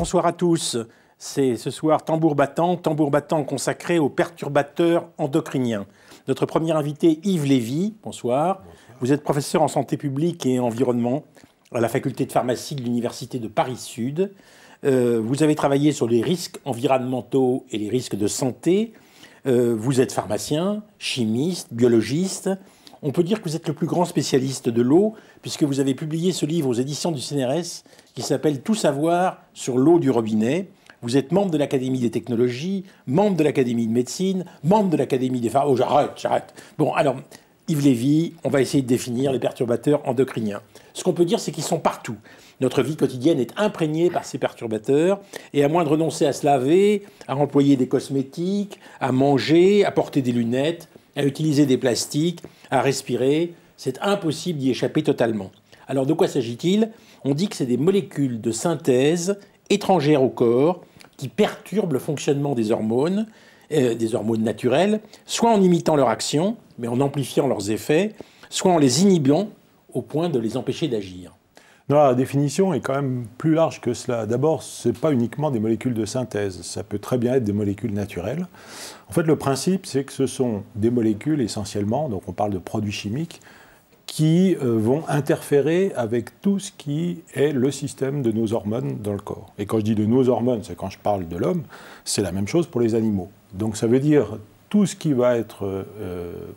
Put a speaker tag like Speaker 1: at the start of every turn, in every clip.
Speaker 1: bonsoir à tous. C'est ce soir tambour battant consacré aux perturbateurs endocriniens. Notre premier invité, Yves Lévy, bonsoir. Vous êtes professeur en santé publique et environnement à la faculté de pharmacie de l'Université de Paris-Sud. Vous avez travaillé sur les risques environnementaux et les risques de santé. Vous êtes pharmacien, chimiste, biologiste. On peut dire que vous êtes le plus grand spécialiste de l'eau, puisque vous avez publié ce livre aux éditions du CNRS qui s'appelle « Tout savoir sur l'eau du robinet ». Vous êtes membre de l'Académie des technologies, membre de l'Académie de médecine, membre de l'Académie des pharmacies. Oh, j'arrête. Bon, alors, Yves Lévy, on va essayer de définir les perturbateurs endocriniens. Ce qu'on peut dire, c'est qu'ils sont partout. Notre vie quotidienne est imprégnée par ces perturbateurs, et à moins de renoncer à se laver, à employer des cosmétiques, à manger, à porter des lunettes, à utiliser des plastiques, à respirer, c'est impossible d'y échapper totalement. Alors de quoi s'agit-il? On dit que c'est des molécules de synthèse étrangères au corps qui perturbent le fonctionnement des hormones naturelles, soit en imitant leur action, mais en amplifiant leurs effets, soit en les inhibant au point de les empêcher d'agir.
Speaker 2: Non, la définition est quand même plus large que cela. D'abord, ce n'est pas uniquement des molécules de synthèse, ça peut très bien être des molécules naturelles. En fait, le principe, c'est que ce sont des molécules essentiellement, donc on parle de produits chimiques, qui vont interférer avec tout ce qui est le système de nos hormones dans le corps. Et quand je dis de nos hormones, c'est quand je parle de l'homme, c'est la même chose pour les animaux. Donc ça veut dire tout ce qui va être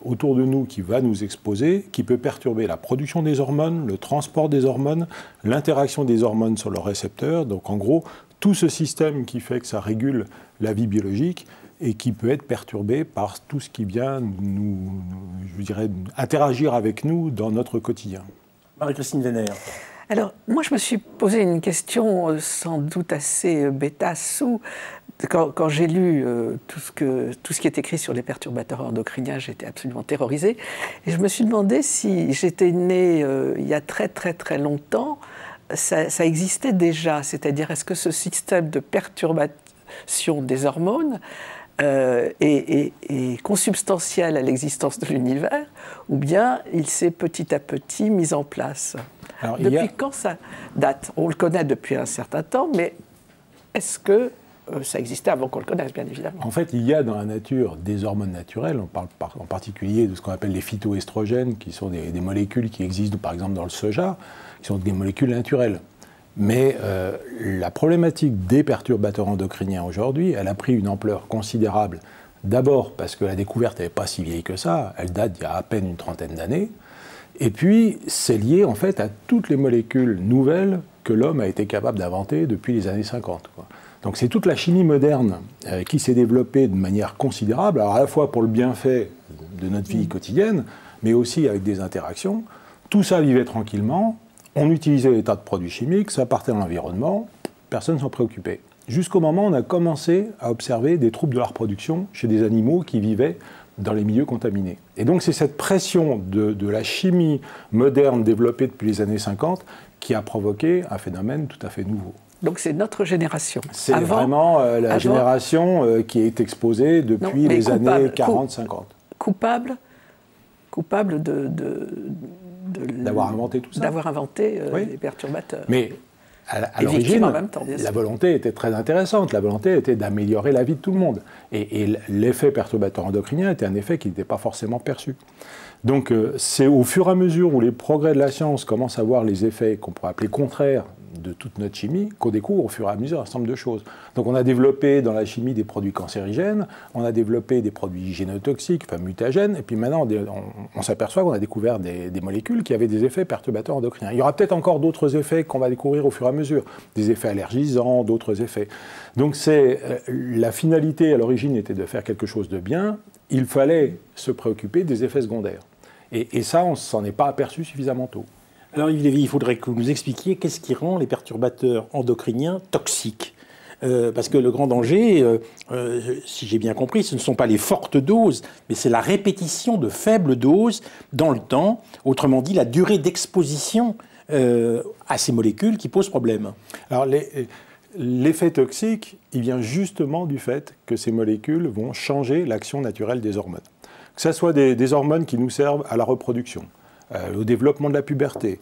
Speaker 2: autour de nous, qui va nous exposer, qui peut perturber la production des hormones, le transport des hormones, l'interaction des hormones sur leurs récepteurs. Donc en gros, tout ce système qui fait que ça régule la vie biologique et qui peut être perturbé par tout ce qui vient interagir avec nous dans notre quotidien.
Speaker 1: Marie-Christine Venner.
Speaker 3: Alors, moi, je me suis posé une question sans doute assez bêta-sous. Quand j'ai lu tout ce qui est écrit sur les perturbateurs endocriniens, j'étais absolument terrorisée. Et je me suis demandé si j'étais née il y a très très très longtemps, ça existait déjà. C'est-à-dire, est-ce que ce système de perturbation des hormones est consubstantiel à l'existence de l'univers, ou bien il s'est petit à petit mis en place? Alors, depuis quand ça date? On le connaît depuis un certain temps, mais est-ce que ça existait avant qu'on le connaisse, bien évidemment?
Speaker 2: En fait, il y a dans la nature des hormones naturelles. On parle en particulier de ce qu'on appelle les phytoestrogènes, qui sont des molécules qui existent, par exemple, dans le soja, qui sont des molécules naturelles. Mais la problématique des perturbateurs endocriniens aujourd'hui, elle a pris une ampleur considérable. D'abord parce que la découverte n'est pas si vieille que ça, elle date d'il y a à peine une trentaine d'années. Et puis, c'est lié en fait à toutes les molécules nouvelles que l'homme a été capable d'inventer depuis les années 50. Donc c'est toute la chimie moderne qui s'est développée de manière considérable, alors à la fois pour le bienfait de notre vie quotidienne, mais aussi avec des interactions. Tout ça vivait tranquillement. On utilisait des tas de produits chimiques, ça partait dans l'environnement, personne ne s'en préoccupait. Jusqu'au moment où on a commencé à observer des troubles de la reproduction chez des animaux qui vivaient dans les milieux contaminés. Et donc c'est cette pression de la chimie moderne développée depuis les années 50 qui a provoqué un phénomène tout à fait nouveau.
Speaker 3: Donc c'est notre génération.
Speaker 2: C'est vraiment la génération qui est exposée depuis les années 40-50.
Speaker 3: Coupable
Speaker 2: d'avoir inventé tout ça.
Speaker 3: D'avoir inventé les perturbateurs.
Speaker 2: Mais à l'origine, la volonté était très intéressante. La volonté était d'améliorer la vie de tout le monde. Et l'effet perturbateur endocrinien était un effet qui n'était pas forcément perçu. Donc c'est au fur et à mesure où les progrès de la science commencent à voir les effets qu'on pourrait appeler contraires de toute notre chimie, qu'on découvre au fur et à mesure un certain nombre de choses. Donc on a développé dans la chimie des produits cancérigènes, on a développé des produits génotoxiques, enfin mutagènes, et puis maintenant on s'aperçoit qu'on a découvert des molécules qui avaient des effets perturbateurs endocriniens. Il y aura peut-être encore d'autres effets qu'on va découvrir au fur et à mesure, des effets allergisants, d'autres effets. Donc la finalité à l'origine était de faire quelque chose de bien, il fallait se préoccuper des effets secondaires. Et ça, on ne s'en est pas aperçu suffisamment tôt.
Speaker 1: Alors Yves Lévy, il faudrait que vous nous expliquiez qu'est-ce qui rend les perturbateurs endocriniens toxiques. Parce que le grand danger, si j'ai bien compris, ce ne sont pas les fortes doses, mais c'est la répétition de faibles doses dans le temps, autrement dit la durée d'exposition à ces molécules qui pose problème.
Speaker 2: Alors l'effet toxique, il vient justement du fait que ces molécules vont changer l'action naturelle des hormones. Que ce soit des hormones qui nous servent à la reproduction, au développement de la puberté,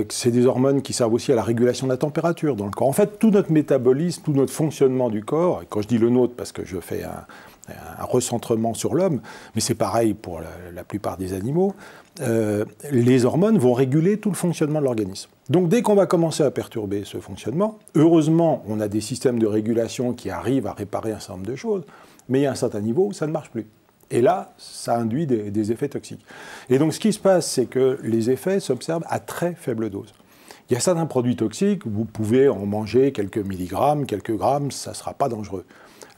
Speaker 2: C'est des hormones qui servent aussi à la régulation de la température dans le corps. En fait, tout notre métabolisme, tout notre fonctionnement du corps, et quand je dis le nôtre parce que je fais un recentrement sur l'homme, mais c'est pareil pour la plupart des animaux, les hormones vont réguler tout le fonctionnement de l'organisme. Donc dès qu'on va commencer à perturber ce fonctionnement, heureusement, on a des systèmes de régulation qui arrivent à réparer un certain nombre de choses, mais il y a un certain niveau où ça ne marche plus. Et là, ça induit des effets toxiques. Et donc ce qui se passe, c'est que les effets s'observent à très faible dose. Il y a certains produits toxiques, vous pouvez en manger quelques milligrammes, quelques grammes, ça ne sera pas dangereux.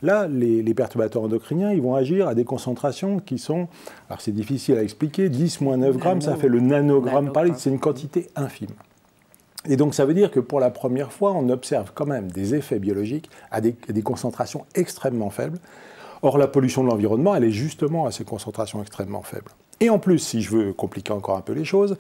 Speaker 2: Là, les perturbateurs endocriniens, ils vont agir à des concentrations qui sont, alors c'est difficile à expliquer, 10-9 grammes, ça fait le nanogramme par litre, c'est une quantité infime. Et donc ça veut dire que pour la première fois, on observe quand même des effets biologiques à des concentrations extrêmement faibles. Or, la pollution de l'environnement, elle est justement à ces concentrations extrêmement faibles. Et en plus, si je veux compliquer encore un peu les choses,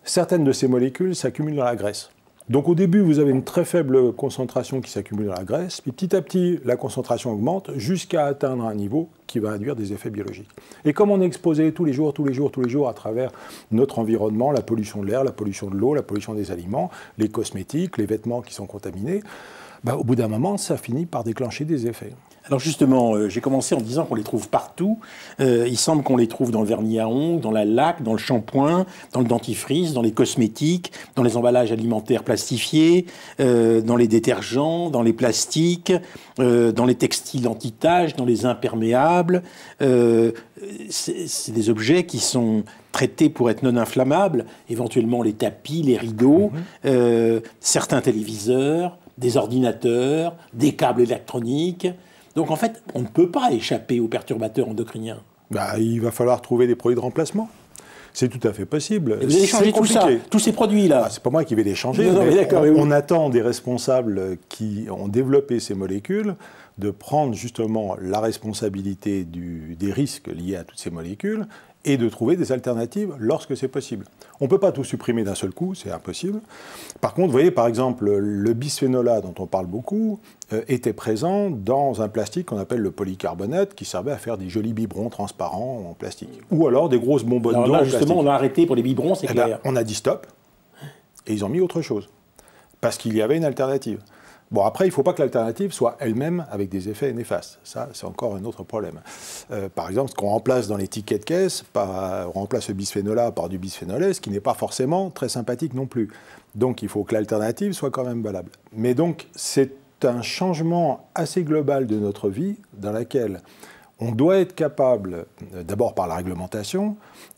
Speaker 2: certaines de ces molécules s'accumulent dans la graisse. Donc au début, vous avez une très faible concentration qui s'accumule dans la graisse, puis petit à petit, la concentration augmente jusqu'à atteindre un niveau qui va induire des effets biologiques. Et comme on est exposé tous les jours à travers notre environnement, la pollution de l'air, la pollution de l'eau, la pollution des aliments, les cosmétiques, les vêtements qui sont contaminés, au bout d'un moment, ça finit par déclencher des effets.
Speaker 1: Alors justement, j'ai commencé en disant qu'on les trouve partout. Il semble qu'on les trouve dans le vernis à ongles, dans la laque, dans le shampoing, dans le dentifrice, dans les cosmétiques, dans les emballages alimentaires plastifiés, dans les détergents, dans les plastiques, dans les textiles anti-taches, dans les imperméables. C'est des objets qui sont traités pour être non inflammables, éventuellement les tapis, les rideaux, certains téléviseurs, des ordinateurs, des câbles électroniques. Donc en fait, on ne peut pas échapper aux perturbateurs endocriniens.
Speaker 2: Il va falloir trouver des produits de remplacement. C'est tout à fait possible.
Speaker 1: Et vous allez changer tout ça, tous ces produits-là.
Speaker 2: C'est pas moi qui vais les changer.
Speaker 1: Non, mais
Speaker 2: on attend des responsables qui ont développé ces molécules de prendre justement la responsabilité des risques liés à toutes ces molécules et de trouver des alternatives lorsque c'est possible. On ne peut pas tout supprimer d'un seul coup, c'est impossible. Par contre, vous voyez, par exemple, le bisphénol A, dont on parle beaucoup, était présent dans un plastique qu'on appelle le polycarbonate, qui servait à faire des jolis biberons transparents en plastique. Ou alors des grosses bonbonnes d'eau en plastique.
Speaker 1: Justement, on a arrêté pour les biberons, c'est clair.
Speaker 2: On a dit stop, et ils ont mis autre chose, parce qu'il y avait une alternative. Bon, après, il ne faut pas que l'alternative soit elle-même avec des effets néfastes. Ça, c'est encore un autre problème. Par exemple, ce qu'on remplace dans les tickets de caisse, on remplace le bisphénol A par du bisphénol S, qui n'est pas forcément très sympathique non plus. Donc, il faut que l'alternative soit quand même valable. Mais donc, c'est un changement assez global de notre vie, dans laquelle on doit être capable, d'abord par la réglementation,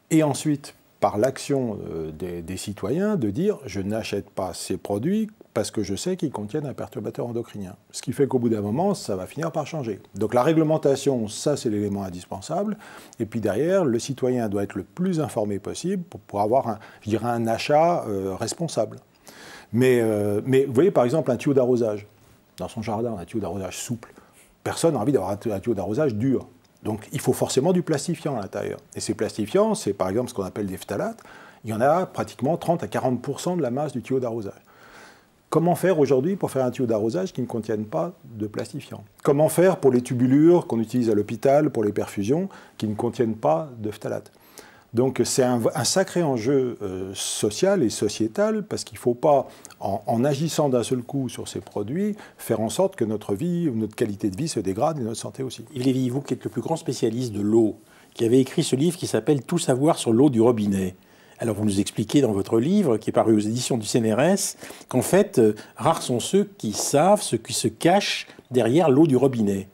Speaker 2: et ensuite par l'action des citoyens, de dire « je n'achète pas ces produits » parce que je sais qu'ils contiennent un perturbateur endocrinien. Ce qui fait qu'au bout d'un moment, ça va finir par changer. Donc la réglementation, ça c'est l'élément indispensable. Et puis derrière, le citoyen doit être le plus informé possible pour avoir un achat responsable. Mais vous voyez par exemple un tuyau d'arrosage. Dans son jardin, un tuyau d'arrosage souple. Personne n'a envie d'avoir un tuyau d'arrosage dur. Donc il faut forcément du plastifiant à l'intérieur. Et ces plastifiants, c'est par exemple ce qu'on appelle des phtalates. Il y en a pratiquement 30 à 40% de la masse du tuyau d'arrosage. Comment faire aujourd'hui pour faire un tuyau d'arrosage qui ne contienne pas de plastifiant? Comment faire pour les tubulures qu'on utilise à l'hôpital, pour les perfusions, qui ne contiennent pas de phtalates? Donc c'est un sacré enjeu social et sociétal, parce qu'il ne faut pas, en agissant d'un seul coup sur ces produits, faire en sorte que notre vie, notre qualité de vie se dégrade et notre santé aussi.
Speaker 1: Yves Lévy, vous qui êtes le plus grand spécialiste de l'eau, qui avez écrit ce livre qui s'appelle « Tout savoir sur l'eau du robinet ». Alors vous nous expliquez dans votre livre, qui est paru aux éditions du CNRS, qu'en fait, rares sont ceux qui savent ce qui se cache derrière l'eau du robinet.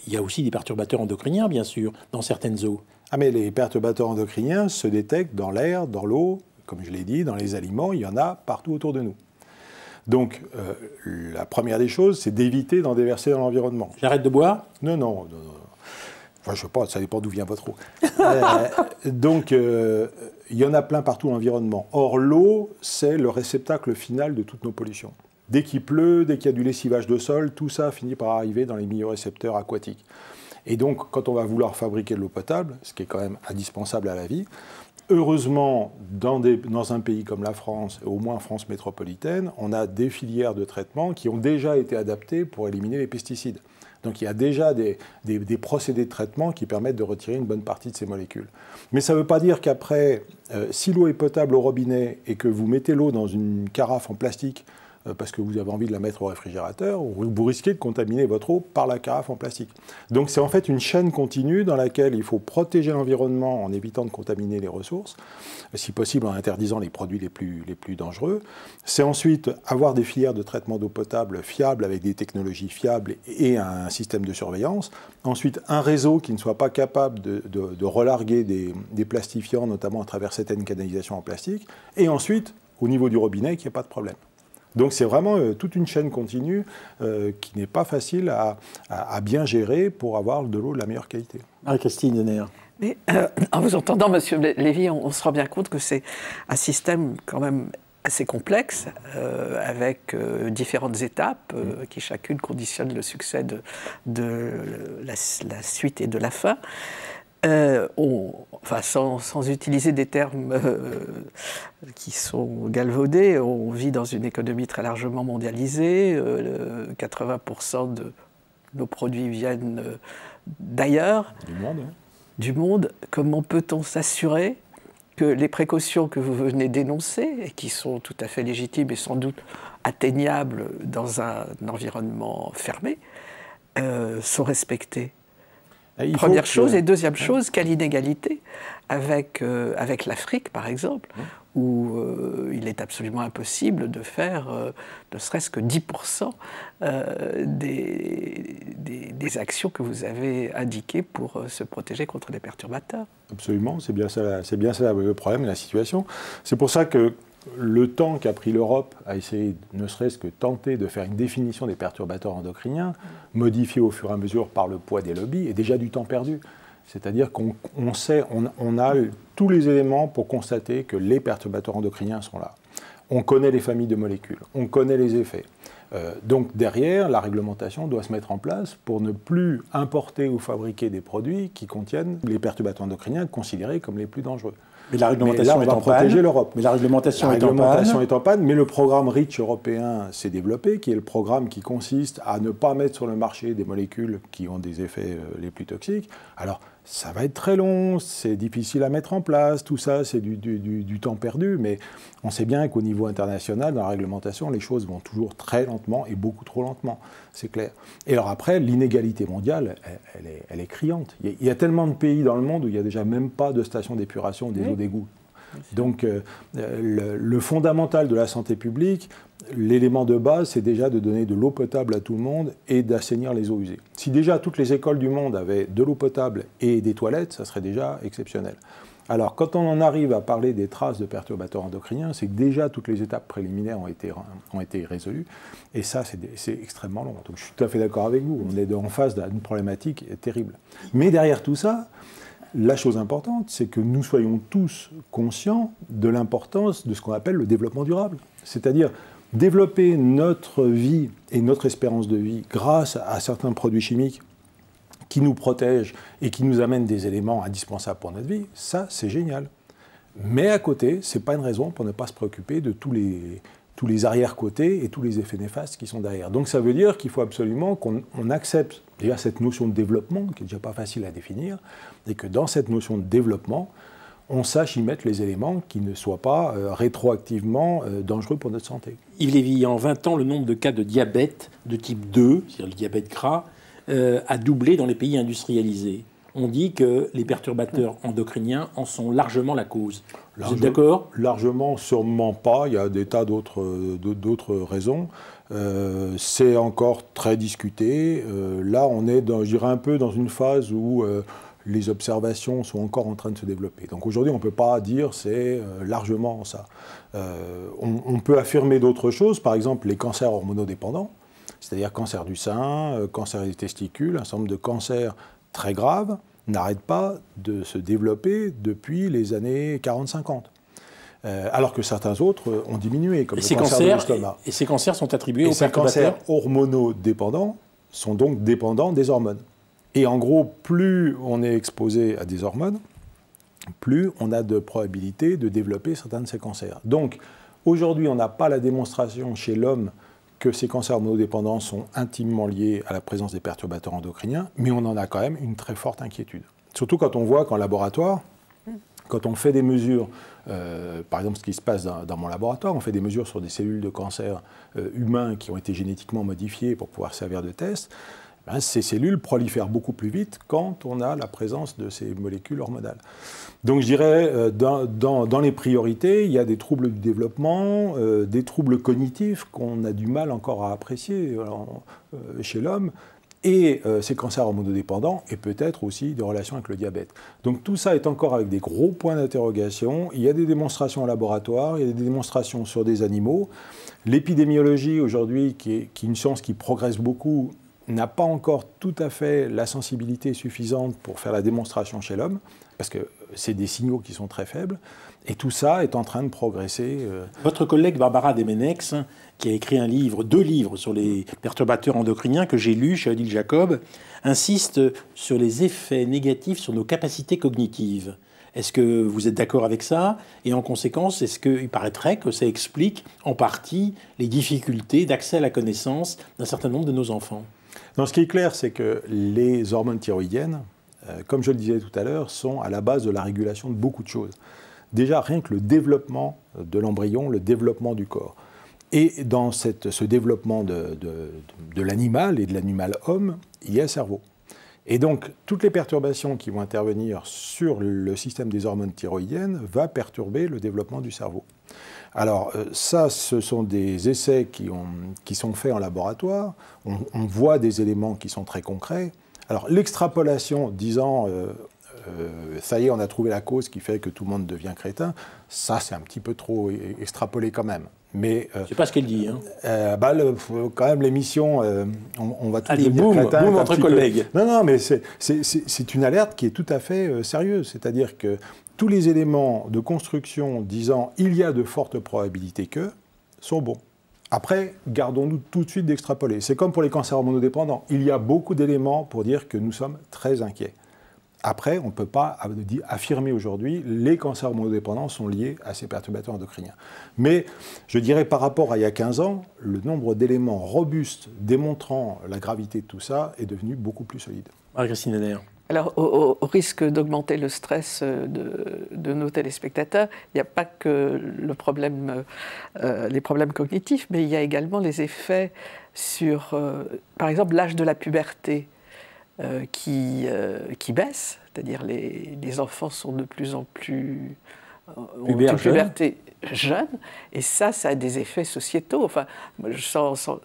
Speaker 1: Il y a aussi des perturbateurs endocriniens, bien sûr, dans certaines eaux.
Speaker 2: Ah mais les perturbateurs endocriniens se détectent dans l'air, dans l'eau, comme je l'ai dit, dans les aliments, il y en a partout autour de nous. Donc la première des choses, c'est d'éviter d'en déverser dans l'environnement.
Speaker 1: J'arrête de boire?
Speaker 2: Non. Enfin, je ne sais pas, ça dépend d'où vient votre eau. Donc, il y en a plein partout dans l'environnement. Or, l'eau, c'est le réceptacle final de toutes nos pollutions. Dès qu'il pleut, dès qu'il y a du lessivage de sol, tout ça finit par arriver dans les milieux récepteurs aquatiques. Et donc, quand on va vouloir fabriquer de l'eau potable, ce qui est quand même indispensable à la vie, heureusement, dans un pays comme la France, au moins France métropolitaine, on a des filières de traitement qui ont déjà été adaptées pour éliminer les pesticides. Donc il y a déjà des procédés de traitement qui permettent de retirer une bonne partie de ces molécules. Mais ça ne veut pas dire qu'après, si l'eau est potable au robinet et que vous mettez l'eau dans une carafe en plastique parce que vous avez envie de la mettre au réfrigérateur, vous risquez de contaminer votre eau par la carafe en plastique. Donc c'est en fait une chaîne continue dans laquelle il faut protéger l'environnement en évitant de contaminer les ressources, si possible en interdisant les produits les plus dangereux. C'est ensuite avoir des filières de traitement d'eau potable fiables avec des technologies fiables et un système de surveillance. Ensuite, un réseau qui ne soit pas capable de relarguer des plastifiants, notamment à travers certaines canalisations en plastique. Et ensuite, au niveau du robinet, qu'il n'y ait pas de problème. Donc c'est vraiment toute une chaîne continue qui n'est pas facile à bien gérer pour avoir de l'eau de la meilleure qualité.
Speaker 1: Marie-Christine Denner.
Speaker 3: Mais en vous entendant, Monsieur Lévy, on se rend bien compte que c'est un système quand même assez complexe, avec différentes étapes qui chacune conditionnent le succès de la suite et de la fin. Sans utiliser des termes qui sont galvaudés, on vit dans une économie très largement mondialisée. 80% de nos produits viennent d'ailleurs, du monde. Comment peut-on s'assurer que les précautions que vous venez d'énoncer, et qui sont tout à fait légitimes et sans doute atteignables dans un environnement fermé, sont respectées? Première chose. Et deuxième chose, quelle inégalité avec l'Afrique, par exemple, où il est absolument impossible de faire ne serait-ce que 10% des actions que vous avez indiquées pour se protéger contre les perturbateurs.
Speaker 2: Absolument, c'est bien ça le problème, la situation. C'est pour ça que le temps qu'a pris l'Europe à essayer, ne serait-ce que tenter de faire une définition des perturbateurs endocriniens, modifiée au fur et à mesure par le poids des lobbies, est déjà du temps perdu. C'est-à-dire qu'on a tous les éléments pour constater que les perturbateurs endocriniens sont là. On connaît les familles de molécules, on connaît les effets. Donc derrière, la réglementation doit se mettre en place pour ne plus importer ou fabriquer des produits qui contiennent les perturbateurs endocriniens considérés comme les plus dangereux.
Speaker 1: Mais la réglementation est en
Speaker 2: protéger l'Europe.
Speaker 1: Mais la réglementation est en panne.
Speaker 2: Mais le programme REACH européen s'est développé, qui est le programme qui consiste à ne pas mettre sur le marché des molécules qui ont des effets les plus toxiques. Alors, ça va être très long, c'est difficile à mettre en place, tout ça, c'est du temps perdu, mais on sait bien qu'au niveau international, dans la réglementation, les choses vont toujours très lentement et beaucoup trop lentement, c'est clair. Et alors après, l'inégalité mondiale, elle est criante. Il y a tellement de pays dans le monde où il n'y a déjà même pas de station d'épuration des eaux d'égout. Donc, le fondamental de la santé publique, l'élément de base, c'est déjà de donner de l'eau potable à tout le monde et d'assainir les eaux usées. Si déjà toutes les écoles du monde avaient de l'eau potable et des toilettes, ça serait déjà exceptionnel. Alors, quand on en arrive à parler des traces de perturbateurs endocriniens, c'est que déjà toutes les étapes préliminaires ont été résolues. Et ça, c'est extrêmement long. Donc, je suis tout à fait d'accord avec vous. On est en face d'une problématique terrible. Mais derrière tout ça, la chose importante, c'est que nous soyons tous conscients de l'importance de ce qu'on appelle le développement durable. C'est-à-dire développer notre vie et notre espérance de vie grâce à certains produits chimiques qui nous protègent et qui nous amènent des éléments indispensables pour notre vie, ça, c'est génial. Mais à côté, ce n'est pas une raison pour ne pas se préoccuper de tous les arrière-côtés et tous les effets néfastes qui sont derrière. Donc ça veut dire qu'il faut absolument qu'on accepte déjà cette notion de développement, qui n'est déjà pas facile à définir, et que dans cette notion de développement, on sache y mettre les éléments qui ne soient pas rétroactivement dangereux pour notre santé.
Speaker 1: Yves Lévy, en 20 ans, le nombre de cas de diabète de type 2, c'est-à-dire le diabète gras, a doublé dans les pays industrialisés. On dit que les perturbateurs endocriniens en sont largement la cause. Vous êtes d'accord ?
Speaker 2: Largement, sûrement pas. Il y a des tas d'autres raisons. C'est encore très discuté. Là, on est, je dirais, un peu dans une phase où les observations sont encore en train de se développer. Donc aujourd'hui, on ne peut pas dire c'est largement ça. On peut affirmer d'autres choses, par exemple les cancers hormonodépendants, c'est-à-dire cancer du sein, cancer des testicules, un certain nombre de cancers très graves n'arrêtent pas de se développer depuis les années 40-50. Alors que certains autres ont diminué, comme le cancer de l'estomac.
Speaker 1: Et ces cancers sont attribués aux
Speaker 2: perturbateurs. Ces cancers hormonodépendants sont donc dépendants des hormones. Et en gros, plus on est exposé à des hormones, plus on a de probabilité de développer certains de ces cancers. Donc, aujourd'hui, on n'a pas la démonstration chez l'homme que ces cancers hormonodépendants sont intimement liés à la présence des perturbateurs endocriniens, mais on en a quand même une très forte inquiétude. Surtout quand on voit qu'en laboratoire, quand on fait des mesures, par exemple ce qui se passe dans mon laboratoire, on fait des mesures sur des cellules de cancer humains qui ont été génétiquement modifiées pour pouvoir servir de test, ces cellules prolifèrent beaucoup plus vite quand on a la présence de ces molécules hormonales. Donc je dirais, dans les priorités, il y a des troubles du développement, des troubles cognitifs qu'on a du mal encore à apprécier chez l'homme, et ces cancers hormonodépendants, et peut-être aussi des relations avec le diabète. Donc tout ça est encore avec des gros points d'interrogation. Il y a des démonstrations en laboratoire, il y a des démonstrations sur des animaux. L'épidémiologie aujourd'hui, qui est une science qui progresse beaucoup, n'a pas encore tout à fait la sensibilité suffisante pour faire la démonstration chez l'homme, parce que c'est des signaux qui sont très faibles, et tout ça est en train de progresser.
Speaker 1: Votre collègue Barbara Demenex, qui a écrit deux livres sur les perturbateurs endocriniens que j'ai lus chez Odile Jacob, insiste sur les effets négatifs sur nos capacités cognitives. Est-ce que vous êtes d'accord avec ça? Et en conséquence, est-ce qu'il paraîtrait que ça explique en partie les difficultés d'accès à la connaissance d'un certain nombre de nos enfants?
Speaker 2: Non, ce qui est clair, c'est que les hormones thyroïdiennes, comme je le disais tout à l'heure, sont à la base de la régulation de beaucoup de choses. Déjà, rien que le développement de l'embryon, le développement du corps. Et dans ce développement de l'animal et de l'animal homme, il y a le cerveau. Et donc, toutes les perturbations qui vont intervenir sur le système des hormones thyroïdiennes vont perturber le développement du cerveau. Alors ça, ce sont des essais qui sont faits en laboratoire. On voit des éléments qui sont très concrets. Alors l'extrapolation disant ça y est, on a trouvé la cause qui fait que tout le monde devient crétin, ça c'est un petit peu trop extrapolé quand même. Mais
Speaker 1: c'est pas ce qu'elle dit. Hein.
Speaker 2: Quand même l'émission, on va tous
Speaker 1: devenir crétin. Boum, votre collègue.
Speaker 2: Non, mais c'est une alerte qui est tout à fait sérieuse. C'est-à-dire que tous les éléments de construction disant il y a de fortes probabilités que sont bons. Après, gardons-nous tout de suite d'extrapoler. C'est comme pour les cancers hormonodépendants. Il y a beaucoup d'éléments pour dire que nous sommes très inquiets. Après, on ne peut pas affirmer aujourd'hui que les cancers hormonodépendants sont liés à ces perturbateurs endocriniens. Mais je dirais par rapport à il y a 15 ans, le nombre d'éléments robustes démontrant la gravité de tout ça est devenu beaucoup plus solide.
Speaker 1: Marie-Christine Henner.
Speaker 3: Alors, au risque d'augmenter le stress de nos téléspectateurs, il n'y a pas que les problèmes cognitifs, mais il y a également les effets sur, par exemple, l'âge de la puberté qui baisse, c'est-à-dire les enfants sont de plus en plus ont une puberté jeune, et ça a des effets sociétaux. Enfin,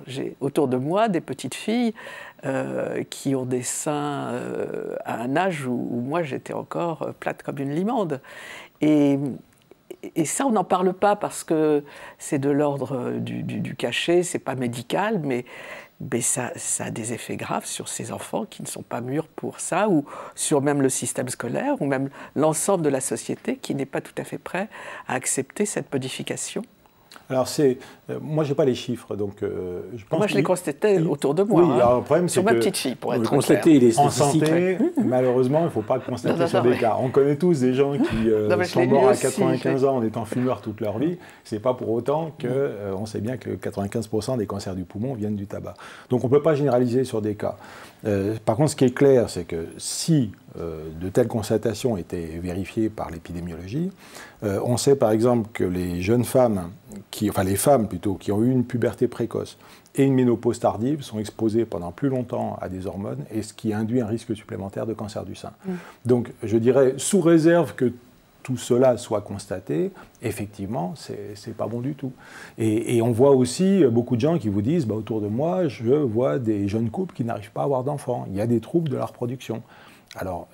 Speaker 3: j'ai autour de moi des petites filles qui ont des seins à un âge où moi j'étais encore plate comme une limande. Et ça, on n'en parle pas parce que c'est de l'ordre du cachet, c'est pas médical, mais ça a des effets graves sur ces enfants qui ne sont pas mûrs pour ça, ou sur même le système scolaire, ou même l'ensemble de la société qui n'est pas tout à fait prêt à accepter cette modification.
Speaker 2: Alors moi, je n'ai pas les chiffres, donc je pense.
Speaker 3: Moi, je les constatais autour de moi.
Speaker 2: Oui, alors, le problème,
Speaker 3: sur ma petite fille, pour être
Speaker 1: clair.
Speaker 2: En santé, malheureusement, il ne faut pas le constater sur des cas. On connaît tous des gens qui sont morts à 95 ans en étant fumeurs toute leur vie. Ce n'est pas pour autant qu'on sait bien que 95% des cancers du poumon viennent du tabac. Donc on ne peut pas généraliser sur des cas. Par contre, ce qui est clair, c'est que si de telles constatations étaient vérifiées par l'épidémiologie, on sait par exemple que les jeunes femmes, les femmes plutôt, qui ont eu une puberté précoce et une ménopause tardive sont exposées pendant plus longtemps à des hormones, et ce qui induit un risque supplémentaire de cancer du sein. Donc je dirais, sous réserve que tout cela soit constaté, effectivement, c'est pas bon du tout. Et on voit aussi beaucoup de gens qui vous disent, autour de moi, je vois des jeunes couples qui n'arrivent pas à avoir d'enfants. Il y a des troubles de la reproduction. Alors,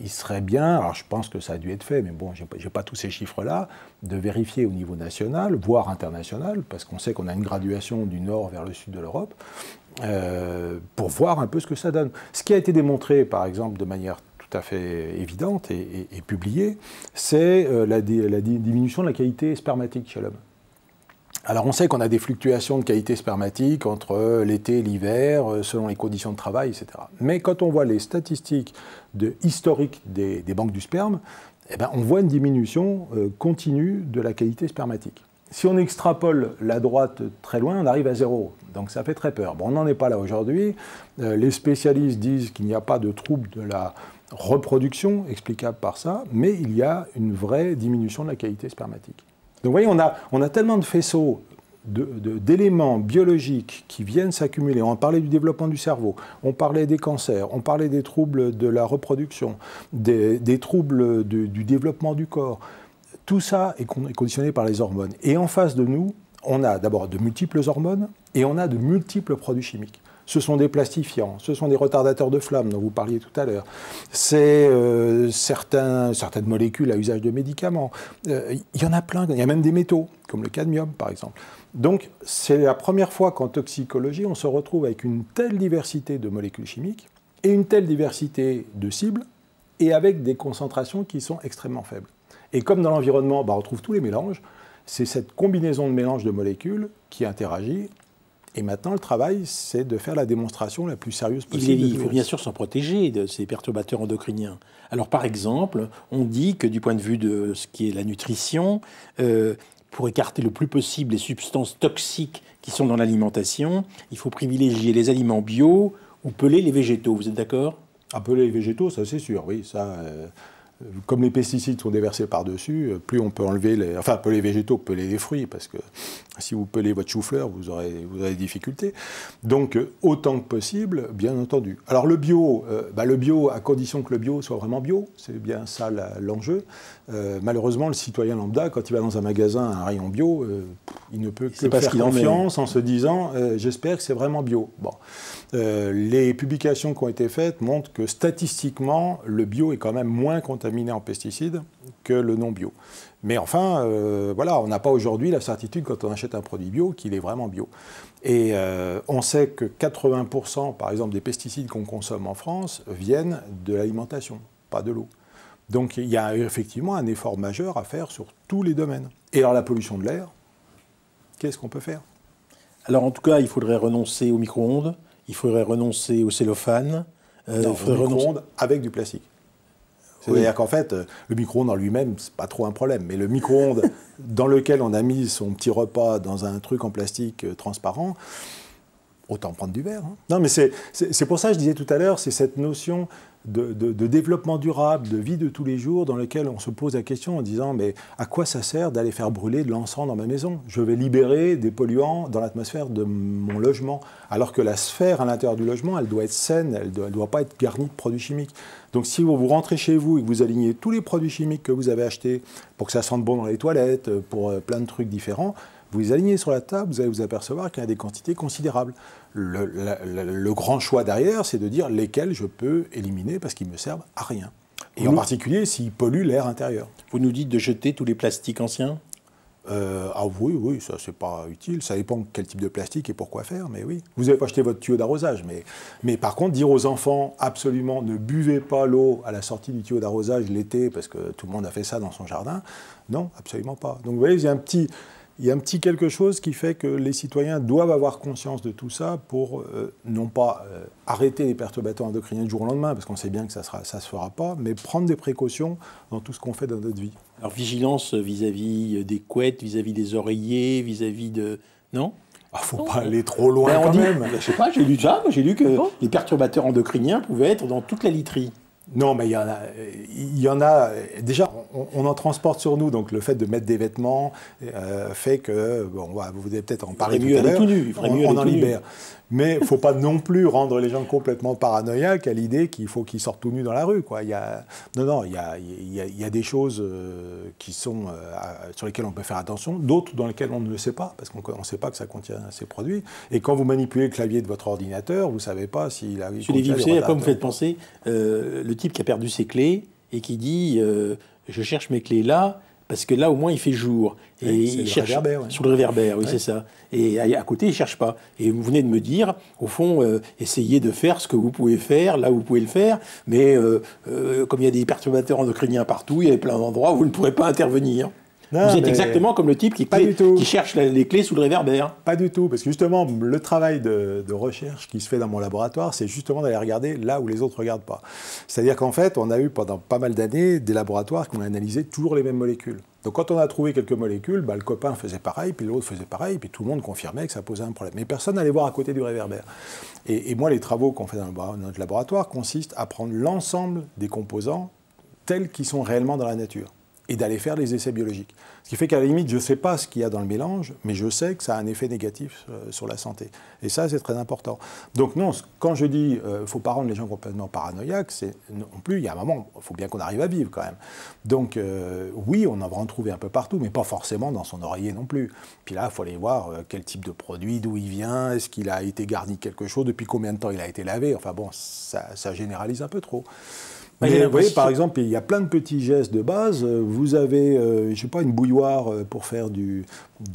Speaker 2: il serait bien, alors je pense que ça a dû être fait, mais bon, j'ai pas tous ces chiffres-là, de vérifier au niveau national, voire international, parce qu'on sait qu'on a une graduation du nord vers le sud de l'Europe, pour voir un peu ce que ça donne. Ce qui a été démontré, par exemple, de manière tout à fait évidente et publiée, c'est la diminution de la qualité spermatique chez l'homme. Alors on sait qu'on a des fluctuations de qualité spermatique entre l'été et l'hiver, selon les conditions de travail, etc. Mais quand on voit les statistiques historiques des banques du sperme, eh ben, on voit une diminution continue de la qualité spermatique. Si on extrapole la droite très loin, on arrive à 0. Donc ça fait très peur. Bon, on n'en est pas là aujourd'hui. Les spécialistes disent qu'il n'y a pas de trouble de la reproduction explicable par ça, mais il y a une vraie diminution de la qualité spermatique. Donc vous voyez, on a tellement de faisceaux d'éléments biologiques qui viennent s'accumuler. On parlait du développement du cerveau, on parlait des cancers, on parlait des troubles de la reproduction, des troubles du développement du corps. Tout ça est conditionné par les hormones. Et en face de nous, on a d'abord de multiples hormones et on a de multiples produits chimiques. Ce sont des plastifiants, ce sont des retardateurs de flamme dont vous parliez tout à l'heure. C'est certaines molécules à usage de médicaments. Il y en a plein, il y a même des métaux, comme le cadmium par exemple. Donc c'est la première fois qu'en toxicologie, on se retrouve avec une telle diversité de molécules chimiques et une telle diversité de cibles et avec des concentrations qui sont extrêmement faibles. Et comme dans l'environnement, on retrouve tous les mélanges, c'est cette combinaison de mélanges de molécules qui interagit. Et maintenant, le travail, c'est de faire la démonstration la plus sérieuse possible.
Speaker 1: Il faut bien sûr s'en protéger de ces perturbateurs endocriniens. Alors, par exemple, on dit que du point de vue de ce qui est la nutrition, pour écarter le plus possible les substances toxiques qui sont dans l'alimentation, il faut privilégier les aliments bio ou peler les végétaux. Vous êtes d'accord ?
Speaker 2: Peler les végétaux, ça c'est sûr, oui. Ça, comme les pesticides sont déversés par-dessus, plus on peut enlever peler les végétaux, peler les fruits, parce que si vous pelez votre chou-fleur, vous aurez des difficultés. Donc, autant que possible, bien entendu. Alors, le bio, à condition que le bio soit vraiment bio, c'est bien ça l'enjeu. Malheureusement, le citoyen lambda, quand il va dans un magasin, un rayon bio, il ne peut que faire confiance en se disant « j'espère que c'est vraiment bio ». Bon. Les publications qui ont été faites montrent que statistiquement, le bio est quand même moins contaminé en pesticides que le non bio. Mais enfin, on n'a pas aujourd'hui la certitude quand on achète un produit bio qu'il est vraiment bio. Et on sait que 80% par exemple des pesticides qu'on consomme en France viennent de l'alimentation, pas de l'eau. Donc il y a effectivement un effort majeur à faire sur tous les domaines. Et alors la pollution de l'air, qu'est-ce qu'on peut faire ?
Speaker 1: Alors en tout cas, il faudrait renoncer au micro-ondes, il faudrait renoncer au cellophane.
Speaker 2: Non, au micro-ondes avec du plastique. C'est-à-dire qu'en fait, le micro-ondes en lui-même, c'est pas trop un problème. Mais le micro-ondes dans lequel on a mis son petit repas dans un truc en plastique transparent, autant prendre du verre. Hein. Non, mais c'est pour ça que je disais tout à l'heure, c'est cette notion de développement durable, de vie de tous les jours, dans lequel on se pose la question en disant mais à quoi ça sert d'aller faire brûler de l'encens dans ma maison ? Je vais libérer des polluants dans l'atmosphère de mon logement, alors que la sphère à l'intérieur du logement, elle doit être saine, elle ne doit pas être garnie de produits chimiques. Donc si vous rentrez chez vous et que vous alignez tous les produits chimiques que vous avez achetés pour que ça sente bon dans les toilettes, pour plein de trucs différents, vous les alignez sur la table, vous allez vous apercevoir qu'il y a des quantités considérables. Le grand choix derrière, c'est de dire lesquels je peux éliminer parce qu'ils ne me servent à rien. Et en particulier s'ils polluent l'air intérieur.
Speaker 1: Vous nous dites de jeter tous les plastiques anciens ?
Speaker 2: Oui, ça c'est pas utile. Ça dépend quel type de plastique et pourquoi faire, mais oui. Vous n'avez pas acheté votre tuyau d'arrosage, mais par contre, dire aux enfants absolument ne buvez pas l'eau à la sortie du tuyau d'arrosage l'été parce que tout le monde a fait ça dans son jardin, non, absolument pas. Donc vous voyez, il y a un petit quelque chose qui fait que les citoyens doivent avoir conscience de tout ça pour non pas arrêter les perturbateurs endocriniens du jour au lendemain, parce qu'on sait bien que ça ne se fera pas, mais prendre des précautions dans tout ce qu'on fait dans notre vie.
Speaker 1: Alors vigilance vis-à-vis des couettes, vis-à-vis des oreillers, vis-à-vis de... Non ?
Speaker 2: Faut pas aller trop loin quand même.
Speaker 1: Je sais pas, j'ai lu que les perturbateurs endocriniens pouvaient être dans toute la literie.
Speaker 2: Non, mais il y en a. Déjà, on en transporte sur nous, donc le fait de mettre des vêtements fait que, vous allez peut-être en parler tout à l'heure, on en libère. Mais il ne faut pas non plus rendre les gens complètement paranoïaques à l'idée qu'il faut qu'ils sortent tout nus dans la rue, quoi. Il y a des choses qui sont, sur lesquelles on peut faire attention, d'autres dans lesquelles on ne le sait pas, parce qu'on ne sait pas que ça contient ces produits. Et quand vous manipulez le clavier de votre ordinateur, vous ne savez pas s'il a...
Speaker 1: Monsieur Lévy, vous savez à quoi vous me faites penser le type qui a perdu ses clés et qui dit je cherche mes clés là, parce que là, au moins, il fait jour. Et il cherche sur le réverbère, oui, c'est ça. Et à côté, il ne cherche pas. Et vous venez de me dire, au fond, essayez de faire ce que vous pouvez faire, là où vous pouvez le faire, mais comme il y a des perturbateurs endocriniens partout, il y a plein d'endroits où vous ne pourrez pas intervenir. Vous êtes exactement comme le type qui cherche les clés sous le réverbère.
Speaker 2: Pas du tout, parce que justement, le travail de recherche qui se fait dans mon laboratoire, c'est justement d'aller regarder là où les autres ne regardent pas. C'est-à-dire qu'en fait, on a eu pendant pas mal d'années des laboratoires qui ont analysé toujours les mêmes molécules. Donc quand on a trouvé quelques molécules, le copain faisait pareil, puis l'autre faisait pareil, puis tout le monde confirmait que ça posait un problème. Mais personne n'allait voir à côté du réverbère. Et moi, les travaux qu'on fait dans notre laboratoire consistent à prendre l'ensemble des composants tels qu'ils sont réellement dans la nature et d'aller faire des essais biologiques. Ce qui fait qu'à la limite, je ne sais pas ce qu'il y a dans le mélange, mais je sais que ça a un effet négatif sur la santé. Et ça, c'est très important. Donc non, quand je dis ne faut pas rendre les gens complètement paranoïaques, c'est non plus, il y a un moment, il faut bien qu'on arrive à vivre quand même. Donc oui, on en va en trouver un peu partout, mais pas forcément dans son oreiller non plus. Puis là, il faut aller voir quel type de produit, d'où il vient, est-ce qu'il a été garni quelque chose, depuis combien de temps il a été lavé. Enfin bon, ça généralise un peu trop. Mais vous voyez, par exemple, il y a plein de petits gestes de base. Vous avez, je ne sais pas, une bouilloire pour faire de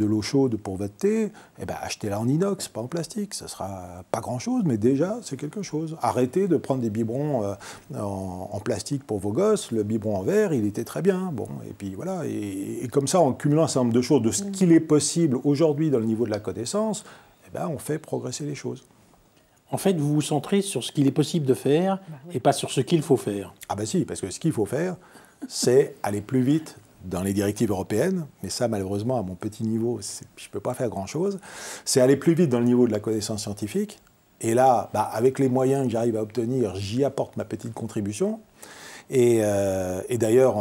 Speaker 2: l'eau chaude pour votre thé. Eh bien, achetez-la en inox, pas en plastique. Ça ne sera pas grand-chose, mais déjà, c'est quelque chose. Arrêtez de prendre des biberons en plastique pour vos gosses. Le biberon en verre, il était très bien. Bon, et puis voilà. Et comme ça, en cumulant un certain nombre de choses, de ce qu'il est possible aujourd'hui dans le niveau de la connaissance, eh bien, on fait progresser les choses.
Speaker 1: En fait, vous vous centrez sur ce qu'il est possible de faire et pas sur ce qu'il faut faire.
Speaker 2: Ah ben si, parce que ce qu'il faut faire, c'est aller plus vite dans les directives européennes, mais ça, malheureusement, à mon petit niveau, je ne peux pas faire grand-chose. C'est aller plus vite dans le niveau de la connaissance scientifique. Et là, avec les moyens que j'arrive à obtenir, j'y apporte ma petite contribution. Et d'ailleurs,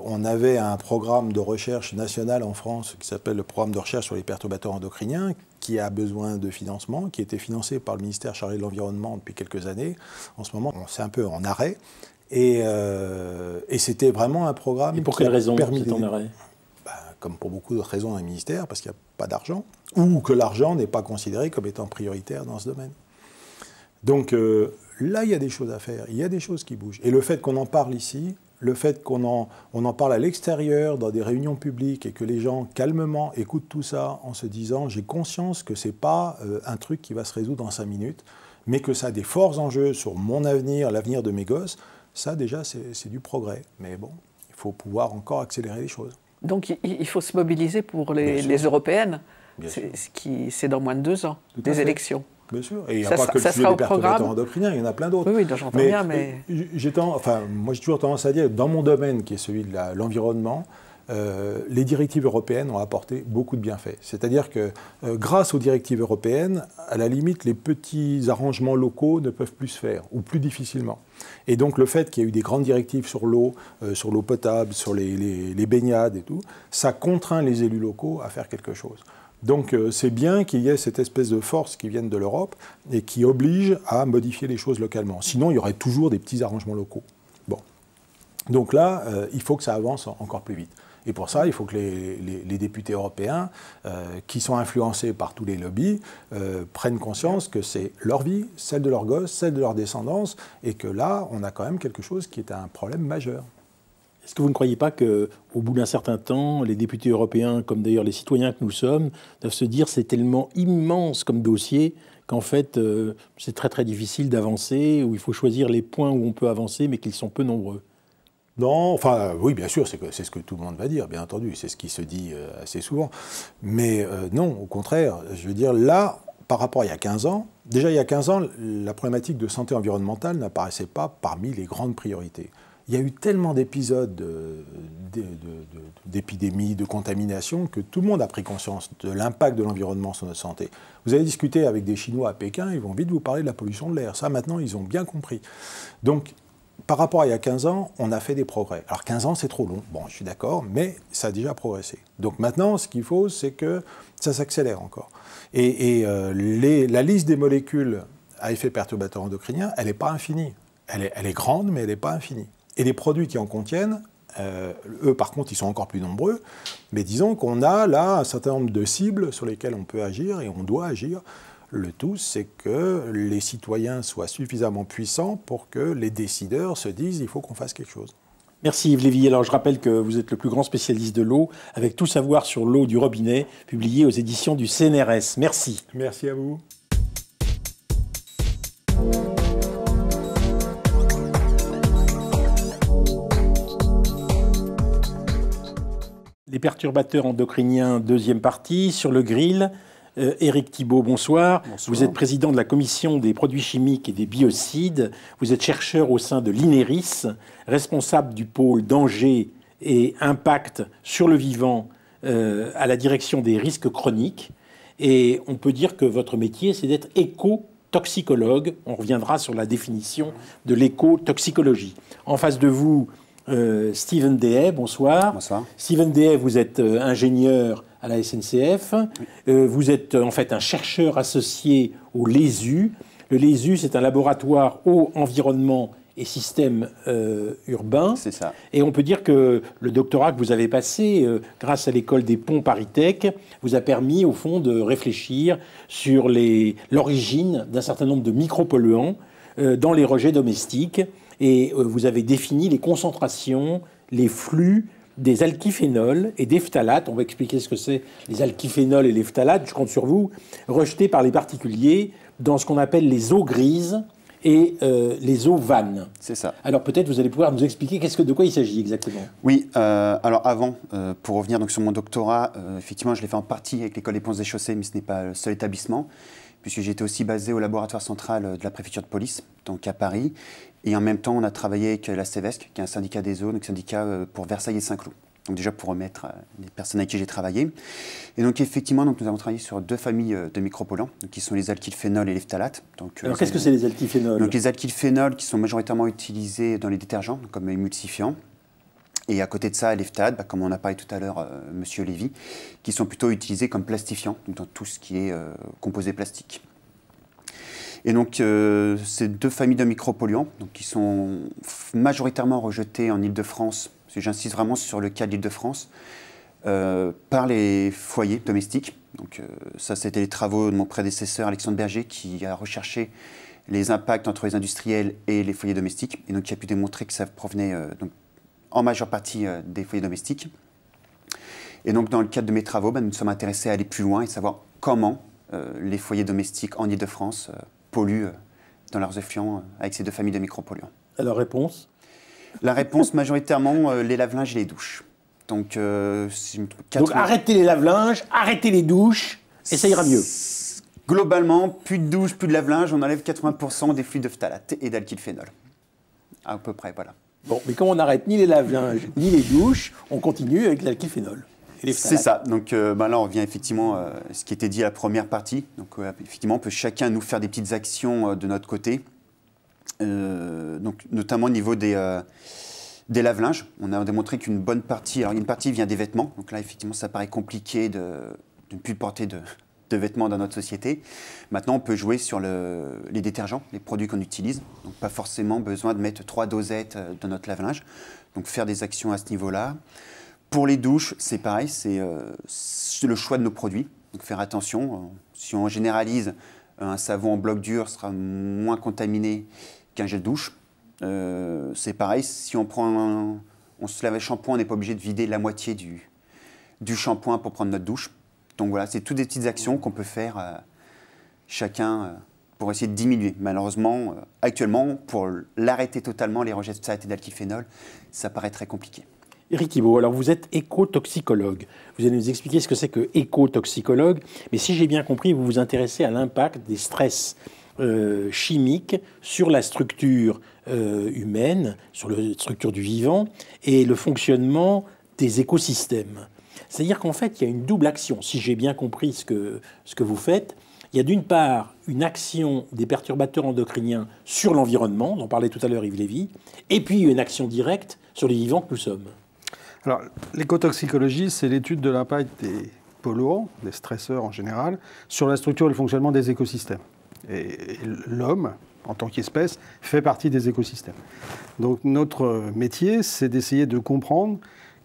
Speaker 2: on avait un programme de recherche national en France qui s'appelle le programme de recherche sur les perturbateurs endocriniens, qui a besoin de financement, qui était financé par le ministère chargé de l'Environnement depuis quelques années. En ce moment, c'est un peu en arrêt. Et c'était vraiment un programme.
Speaker 1: Et pour quelle raison c'est en arrêt ?
Speaker 2: Comme pour beaucoup d'autres raisons dans les ministères, parce qu'il n'y a pas d'argent, ou que l'argent n'est pas considéré comme étant prioritaire dans ce domaine. Donc là, il y a des choses à faire, il y a des choses qui bougent. Et le fait qu'on en parle ici, le fait qu'on en parle à l'extérieur, dans des réunions publiques, et que les gens, calmement, écoutent tout ça en se disant « j'ai conscience que ce n'est pas un truc qui va se résoudre en 5 minutes, mais que ça a des forts enjeux sur mon avenir, l'avenir de mes gosses », ça, déjà, c'est du progrès. Mais bon, il faut pouvoir encore accélérer les choses.
Speaker 3: Donc, il faut se mobiliser pour les européennes. C'est dans moins de 2 ans, des élections.
Speaker 2: Bien sûr. Et il n'y a pas que le sujet des perturbateurs endocriniens, il y en a plein d'autres.
Speaker 3: Oui, j'entends bien, mais...
Speaker 2: moi, j'ai toujours tendance à dire, dans mon domaine, qui est celui de l'environnement, les directives européennes ont apporté beaucoup de bienfaits. C'est-à-dire que, grâce aux directives européennes, à la limite, les petits arrangements locaux ne peuvent plus se faire, ou plus difficilement. Et donc, le fait qu'il y ait eu des grandes directives sur l'eau potable, sur les baignades et tout, ça contraint les élus locaux à faire quelque chose. Donc c'est bien qu'il y ait cette espèce de force qui vienne de l'Europe et qui oblige à modifier les choses localement. Sinon, il y aurait toujours des petits arrangements locaux. Bon. Donc là, il faut que ça avance encore plus vite. Et pour ça, il faut que les députés européens, qui sont influencés par tous les lobbies, prennent conscience que c'est leur vie, celle de leurs gosses, celle de leur descendance, et que là, on a quand même quelque chose qui est un problème majeur.
Speaker 1: Est-ce que vous ne croyez pas qu'au bout d'un certain temps, les députés européens, comme d'ailleurs les citoyens que nous sommes, doivent se dire c'est tellement immense comme dossier qu'en fait, c'est très très difficile d'avancer, où il faut choisir les points où on peut avancer, mais qu'ils sont peu nombreux?
Speaker 2: Non, enfin, oui, bien sûr, c'est ce que tout le monde va dire, bien entendu, c'est ce qui se dit assez souvent. Mais non, au contraire, je veux dire, là, par rapport à il y a 15 ans, déjà il y a 15 ans, la problématique de santé environnementale n'apparaissait pas parmi les grandes priorités. Il y a eu tellement d'épisodes d'épidémies, de contamination, que tout le monde a pris conscience de l'impact de l'environnement sur notre santé. Vous allez discuter avec des Chinois à Pékin, ils vont vite vous parler de la pollution de l'air. Ça, maintenant, ils ont bien compris. Donc, par rapport à il y a 15 ans, on a fait des progrès. Alors 15 ans, c'est trop long, bon, je suis d'accord, mais ça a déjà progressé. Donc maintenant, ce qu'il faut, c'est que ça s'accélère encore. Et la liste des molécules à effet perturbateur endocrinien, elle n'est pas infinie. Elle est grande, mais elle n'est pas infinie. Et les produits qui en contiennent, eux, par contre, ils sont encore plus nombreux. Mais disons qu'on a là un certain nombre de cibles sur lesquelles on peut agir et on doit agir. Le tout, c'est que les citoyens soient suffisamment puissants pour que les décideurs se disent il faut qu'on fasse quelque chose.
Speaker 1: Merci Yves Lévy. Alors je rappelle que vous êtes le plus grand spécialiste de l'eau, avec Tout savoir sur l'eau du robinet, publié aux éditions du CNRS. Merci.
Speaker 2: Merci à vous.
Speaker 1: Les perturbateurs endocriniens, deuxième partie. Sur le grill, Éric Thibault, bonsoir.
Speaker 4: Bonsoir.
Speaker 1: Vous êtes président de la commission des produits chimiques et des biocides. Vous êtes chercheur au sein de l'INERIS, responsable du pôle danger et impact sur le vivant à la direction des risques chroniques. Et on peut dire que votre métier, c'est d'être éco-toxicologue. On reviendra sur la définition de l'éco-toxicologie. En face de vous, Steven Dehay, bonsoir.
Speaker 4: Bonsoir.
Speaker 1: Steven Dehay, vous êtes ingénieur à la SNCF. Oui. Vous êtes en fait un chercheur associé au LESU. Le LESU, c'est un laboratoire eau, environnement et système urbain.
Speaker 4: C'est ça.
Speaker 1: Et on peut dire que le doctorat que vous avez passé, grâce à l'école des ponts ParisTech, vous a permis au fond de réfléchir sur l'origine d'un certain nombre de micropolluants dans les rejets domestiques. Et vous avez défini les concentrations, les flux des alkyphénols et des phtalates. On va expliquer ce que c'est les alkyphénols et les phtalates, je compte sur vous, rejetés par les particuliers dans ce qu'on appelle les eaux grises et les eaux vannes.
Speaker 4: C'est ça. Alors
Speaker 1: peut-être vous allez pouvoir nous expliquer de quoi il s'agit exactement.
Speaker 4: Oui, alors avant, pour revenir donc sur mon doctorat, effectivement je l'ai fait en partie avec l'école des ponts et chaussées, mais ce n'est pas le seul établissement, puisque j'étais aussi basé au laboratoire central de la préfecture de police, donc à Paris. Et en même temps, on a travaillé avec la CEVESC, qui est un syndicat des eaux, donc syndicat pour Versailles et Saint-Cloud. Donc déjà pour remettre les personnes avec qui j'ai travaillé. Et donc effectivement, nous avons travaillé sur deux familles de micropolluants, qui sont les alkylphénols et les phtalates. Donc,
Speaker 1: alors qu'est-ce que c'est les alkylphénols?
Speaker 4: Donc les alkylphénols qui sont majoritairement utilisés dans les détergents, comme émulsifiants. Et à côté de ça, les phtalates, comme on a parlé tout à l'heure, Monsieur Lévy, qui sont plutôt utilisés comme plastifiants, donc dans tout ce qui est composé plastique. Et donc, ces deux familles de micropolluants, donc, qui sont majoritairement rejetés en Île-de-France, parce que j'insiste vraiment sur le cas de l'Île-de-France, par les foyers domestiques. Donc, ça, c'était les travaux de mon prédécesseur Alexandre Berger, qui a recherché les impacts entre les industriels et les foyers domestiques, et donc qui a pu démontrer que ça provenait donc, en majeure partie des foyers domestiques. Et donc, dans le cadre de mes travaux, nous nous sommes intéressés à aller plus loin et savoir comment les foyers domestiques en Île-de-France polluent dans leurs effluents avec ces deux familles de micropolluants.
Speaker 1: Alors, réponse?
Speaker 4: La réponse, majoritairement, les lave-linges et les douches. Donc,
Speaker 1: arrêtez les lave-linges, arrêtez les douches, et ça ira mieux.
Speaker 4: Globalement, plus de douches, plus de lave-linge, on enlève 80% des flux de phtalates et d'alkylphénol. À peu près, voilà.
Speaker 1: Bon, mais comme on n'arrête ni les lave-linges, ni les douches, on continue avec l'alkylphénol.
Speaker 4: C'est ça. Donc là, on revient effectivement à ce qui était dit à la première partie. Donc effectivement, on peut chacun nous faire des petites actions de notre côté. Donc, notamment au niveau des lave-linges. On a démontré qu'une bonne partie, alors une partie vient des vêtements. Donc là, effectivement, ça paraît compliqué de ne plus porter de vêtements dans notre société. Maintenant, on peut jouer sur les détergents, les produits qu'on utilise. Donc pas forcément besoin de mettre 3 dosettes dans notre lave-linge. Donc faire des actions à ce niveau-là. Pour les douches, c'est pareil, c'est le choix de nos produits. Donc faire attention, si on généralise, un savon en bloc dur sera moins contaminé qu'un gel douche. C'est pareil, si on se lave le shampoing, on n'est pas obligé de vider la moitié du shampoing pour prendre notre douche. Donc voilà, c'est toutes des petites actions qu'on peut faire chacun pour essayer de diminuer. Malheureusement, actuellement, pour l'arrêter totalement, les rejets de phtalates et d'alkylphénol, ça paraît très compliqué.
Speaker 1: Éric Thibault, alors vous êtes éco-toxicologue. Vous allez nous expliquer ce que c'est que éco-toxicologue. Mais si j'ai bien compris, vous vous intéressez à l'impact des stress chimiques sur la structure humaine, sur la structure du vivant et le fonctionnement des écosystèmes. C'est-à-dire qu'en fait, il y a une double action. Si j'ai bien compris ce que vous faites, il y a d'une part une action des perturbateurs endocriniens sur l'environnement, dont parlait tout à l'heure Yves Lévy, et puis une action directe sur les vivants que nous sommes.
Speaker 5: Alors, l'écotoxicologie, c'est l'étude de l'impact des polluants, des stresseurs en général, sur la structure et le fonctionnement des écosystèmes. Et l'homme, en tant qu'espèce, fait partie des écosystèmes. Donc notre métier, c'est d'essayer de comprendre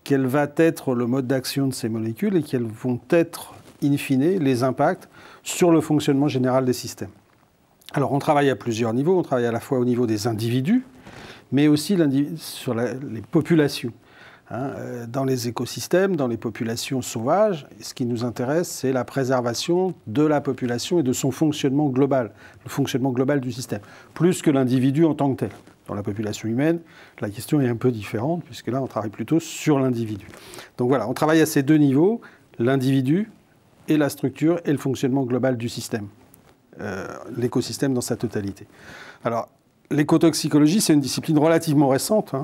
Speaker 5: quel va être le mode d'action de ces molécules et quels vont être, in fine, les impacts sur le fonctionnement général des systèmes. Alors on travaille à plusieurs niveaux. On travaille à la fois au niveau des individus, mais aussi sur les populations. Dans les écosystèmes, dans les populations sauvages, ce qui nous intéresse, c'est la préservation de la population et de son fonctionnement global, le fonctionnement global du système, plus que l'individu en tant que tel. Dans la population humaine, la question est un peu différente, puisque là, on travaille plutôt sur l'individu. Donc voilà, on travaille à ces deux niveaux, l'individu et la structure et le fonctionnement global du système, l'écosystème dans sa totalité. Alors, l'écotoxicologie, c'est une discipline relativement récente.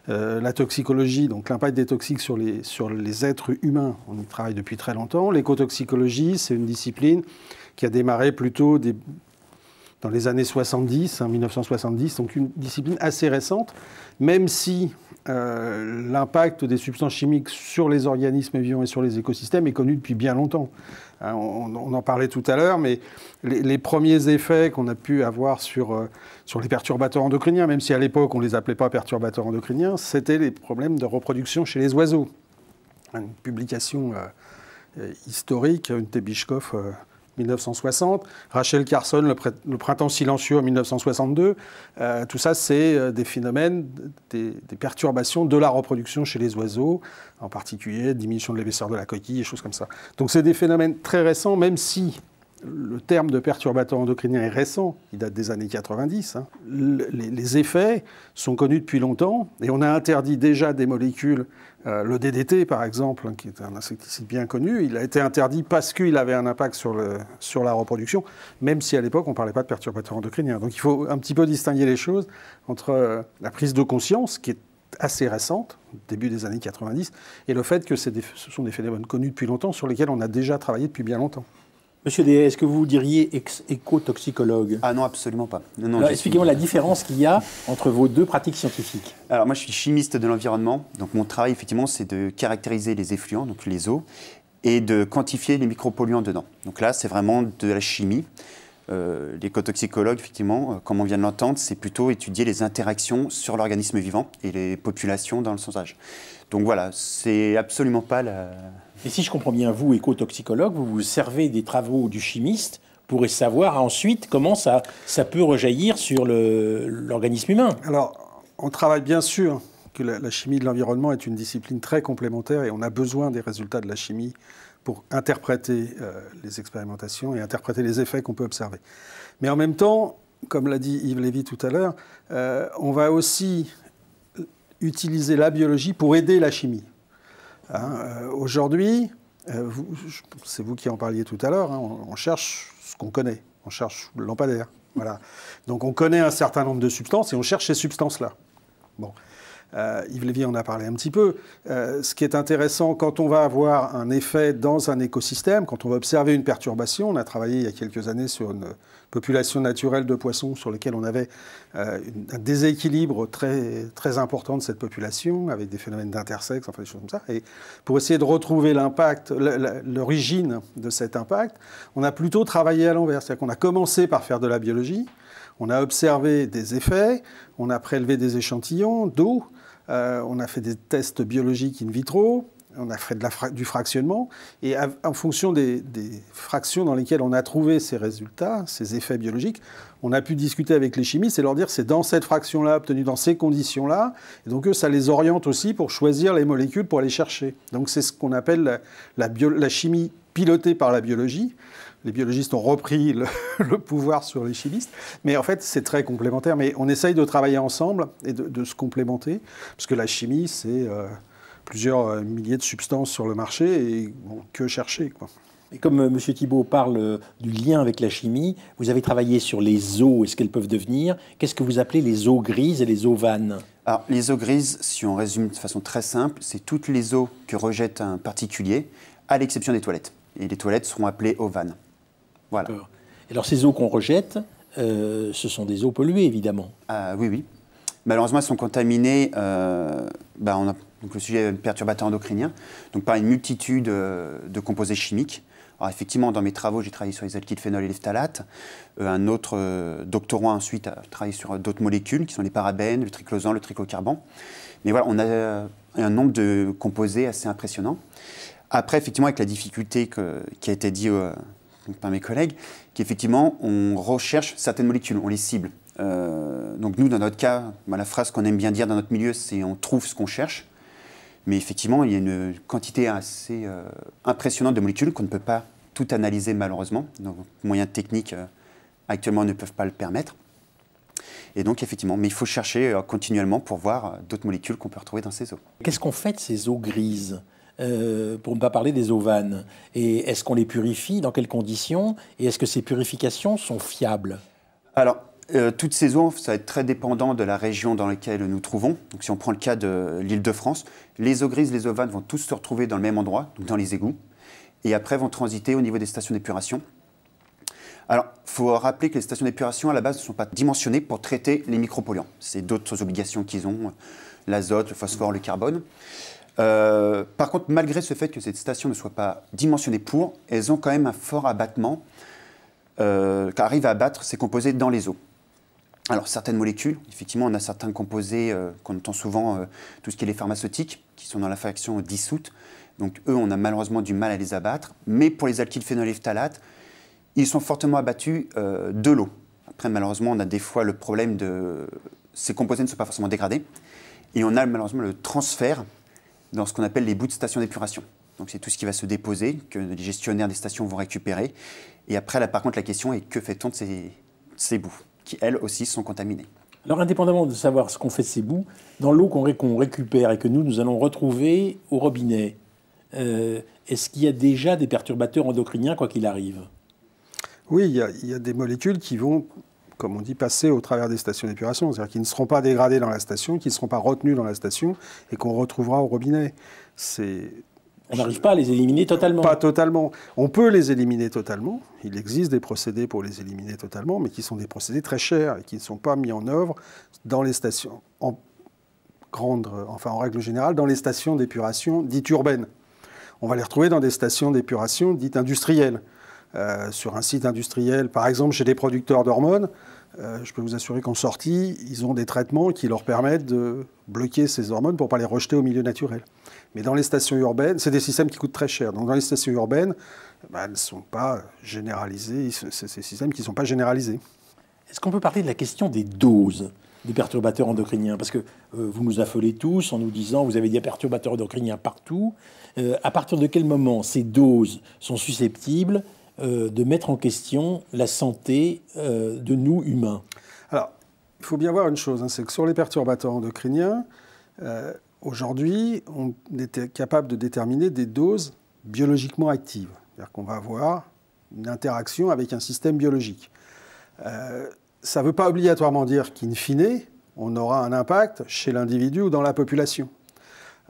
Speaker 5: La toxicologie, donc l'impact des toxiques sur les êtres humains, on y travaille depuis très longtemps. L'écotoxicologie, c'est une discipline qui a démarré plutôt dans les années 70, 1970, donc une discipline assez récente, même si l'impact des substances chimiques sur les organismes vivants et sur les écosystèmes est connu depuis bien longtemps. On en parlait tout à l'heure, mais les premiers effets qu'on a pu avoir sur les perturbateurs endocriniens, même si à l'époque on ne les appelait pas perturbateurs endocriniens, c'était les problèmes de reproduction chez les oiseaux. Une publication historique, une Tebichkov 1960, Rachel Carson, le printemps silencieux en 1962. Tout ça, c'est des phénomènes, des perturbations de la reproduction chez les oiseaux, en particulier diminution de l'épaisseur de la coquille et choses comme ça. Donc c'est des phénomènes très récents, même si le terme de perturbateur endocrinien est récent, il date des années 90. Les effets sont connus depuis longtemps et on a interdit déjà des molécules. Le DDT, par exemple, qui est un insecticide bien connu, il a été interdit parce qu'il avait un impact sur la reproduction, même si à l'époque on ne parlait pas de perturbateur endocrinien. Donc il faut un petit peu distinguer les choses entre la prise de conscience, qui est assez récente, début des années 90, et le fait que ce sont des phénomènes connus depuis longtemps, sur lesquels on a déjà travaillé depuis bien longtemps.
Speaker 1: Monsieur Dehaye, est-ce que vous diriez écotoxicologue?
Speaker 4: Ah non, absolument pas.
Speaker 1: Expliquez-moi la différence qu'il y a entre vos deux pratiques scientifiques.
Speaker 4: Alors moi, je suis chimiste de l'environnement. Donc mon travail, effectivement, c'est de caractériser les effluents, donc les eaux, et de quantifier les micropolluants dedans. Donc là, c'est vraiment de la chimie. L'écotoxicologue, effectivement, comme on vient de l'entendre, c'est plutôt étudier les interactions sur l'organisme vivant et les populations dans le sensage. Donc voilà, c'est absolument pas la...
Speaker 1: Et si je comprends bien, vous, écotoxicologue, vous vous servez des travaux du chimiste pour savoir ensuite comment ça peut rejaillir sur l'organisme humain.
Speaker 5: Alors, on travaille bien sûr que la chimie de l'environnement est une discipline très complémentaire et on a besoin des résultats de la chimie pour interpréter les expérimentations et interpréter les effets qu'on peut observer. Mais en même temps, comme l'a dit Yves Lévy tout à l'heure, on va aussi utiliser la biologie pour aider la chimie. Aujourd'hui, c'est vous qui en parliez tout à l'heure, on cherche ce qu'on connaît, on cherche le lampadaire. Voilà. Donc on connaît un certain nombre de substances et on cherche ces substances-là. Bon. Yves Lévy en a parlé un petit peu. Ce qui est intéressant, quand on va avoir un effet dans un écosystème, quand on va observer une perturbation, on a travaillé il y a quelques années sur une population naturelle de poissons sur laquelle on avait un déséquilibre très, très important de cette population, avec des phénomènes d'intersexe, enfin des choses comme ça. Et pour essayer de retrouver l'impact, l'origine de cet impact, on a plutôt travaillé à l'envers. C'est-à-dire qu'on a commencé par faire de la biologie, on a observé des effets, on a prélevé des échantillons d'eau, on a fait des tests biologiques in vitro, on a fait du fractionnement, et en fonction des fractions dans lesquelles on a trouvé ces résultats, ces effets biologiques, on a pu discuter avec les chimistes et leur dire c'est dans cette fraction-là, obtenue dans ces conditions-là, et donc eux, ça les oriente aussi pour choisir les molécules pour aller chercher. Donc c'est ce qu'on appelle la chimie pilotée par la biologie. Les biologistes ont repris le pouvoir sur les chimistes, mais en fait c'est très complémentaire. Mais on essaye de travailler ensemble et de se complémenter, parce que la chimie c'est plusieurs milliers de substances sur le marché et bon, que chercher, quoi.
Speaker 1: Et comme M. Thibault parle du lien avec la chimie, vous avez travaillé sur les eaux et ce qu'elles peuvent devenir. Qu'est-ce que vous appelez les eaux grises et les eaux vannes?
Speaker 4: Alors, les eaux grises, si on résume de façon très simple, c'est toutes les eaux que rejette un particulier, à l'exception des toilettes. Et les toilettes seront appelées eaux vannes. Voilà.
Speaker 1: Et alors, ces eaux qu'on rejette, ce sont des eaux polluées, évidemment.
Speaker 4: Oui, oui. Malheureusement, elles sont contaminées. On a donc le sujet perturbateur endocrinien, donc par une multitude de composés chimiques. Alors effectivement, dans mes travaux, j'ai travaillé sur les alkyles phénols et les phtalates. Un autre doctorant ensuite a travaillé sur d'autres molécules, qui sont les parabènes, le triclosan, le triclocarban. Mais voilà, on a un nombre de composés assez impressionnant. Après, effectivement, avec la difficulté qui a été dit par mes collègues, qu'effectivement, on recherche certaines molécules, on les cible. Donc nous, dans notre cas, la phrase qu'on aime bien dire dans notre milieu, c'est « on trouve ce qu'on cherche ». Mais effectivement, il y a une quantité assez impressionnante de molécules qu'on ne peut pas tout analyser malheureusement. Nos moyens techniques actuellement ne peuvent pas le permettre. Et donc effectivement, mais il faut chercher continuellement pour voir d'autres molécules qu'on peut retrouver dans ces eaux.
Speaker 1: Qu'est-ce qu'on fait de ces eaux grises, pour ne pas parler des eaux vannes? Et est-ce qu'on les purifie? Dans quelles conditions? Et est-ce que ces purifications sont fiables?
Speaker 4: Alors, toutes ces eaux, ça va être très dépendant de la région dans laquelle nous nous trouvons. Donc si on prend le cas de l'Île-de-France, les eaux grises, les eaux vannes vont tous se retrouver dans le même endroit, donc dans les égouts, et après vont transiter au niveau des stations d'épuration. Alors, il faut rappeler que les stations d'épuration, à la base, ne sont pas dimensionnées pour traiter les micropolluants. C'est d'autres obligations qu'ils ont, l'azote, le phosphore, le carbone. Par contre, malgré ce fait que ces stations ne soient pas dimensionnées pour, elles ont quand même un fort abattement qui arrive à abattre ces composés dans les eaux. Alors, certaines molécules, effectivement, on a certains composés qu'on entend souvent, tout ce qui est les pharmaceutiques, qui sont dans la fraction dissoute. Donc, eux, on a malheureusement du mal à les abattre. Mais pour les alkyles phénoléphtalates, ils sont fortement abattus de l'eau. Après, malheureusement, on a des fois le problème de... Ces composés ne sont pas forcément dégradés. Et on a malheureusement le transfert dans ce qu'on appelle les bouts de station d'épuration. Donc c'est tout ce qui va se déposer, que les gestionnaires des stations vont récupérer. Et après, là, par contre, la question est que fait-on de ces bouts, qui, elles aussi, sont contaminés.
Speaker 1: Alors, indépendamment de savoir ce qu'on fait de ces bouts, dans l'eau qu'on récupère et que nous allons retrouver au robinet, est-ce qu'il y a déjà des perturbateurs endocriniens, quoi qu'il arrive?
Speaker 5: Oui, il y a des molécules qui vont, comme on dit, passer au travers des stations d'épuration. C'est-à-dire qui ne seront pas dégradées dans la station, qui ne seront pas retenues dans la station et qu'on retrouvera au robinet.
Speaker 1: On n'arrive pas à les éliminer totalement?
Speaker 5: Pas totalement. On peut les éliminer totalement. Il existe des procédés pour les éliminer totalement, mais qui sont des procédés très chers et qui ne sont pas mis en œuvre dans les stations, en règle générale, dans les stations d'épuration dites urbaines. On va les retrouver dans des stations d'épuration dites industrielles. Sur un site industriel, par exemple chez des producteurs d'hormones, je peux vous assurer qu'en sortie, ils ont des traitements qui leur permettent de bloquer ces hormones pour ne pas les rejeter au milieu naturel. Mais dans les stations urbaines, c'est des systèmes qui coûtent très cher. Donc dans les stations urbaines, elles ne sont pas généralisées, c'est ces systèmes qui ne sont pas généralisés.
Speaker 1: Est-ce qu'on peut parler de la question des doses des perturbateurs endocriniens? Parce que vous nous affolez tous en nous disant vous avez des perturbateurs endocriniens partout. À partir de quel moment ces doses sont susceptibles de mettre en question la santé de nous, humains?
Speaker 5: Alors, il faut bien voir une chose, c'est que sur les perturbateurs endocriniens, aujourd'hui, on est capable de déterminer des doses biologiquement actives. C'est-à-dire qu'on va avoir une interaction avec un système biologique. Ça ne veut pas obligatoirement dire qu'in fine, on aura un impact chez l'individu ou dans la population.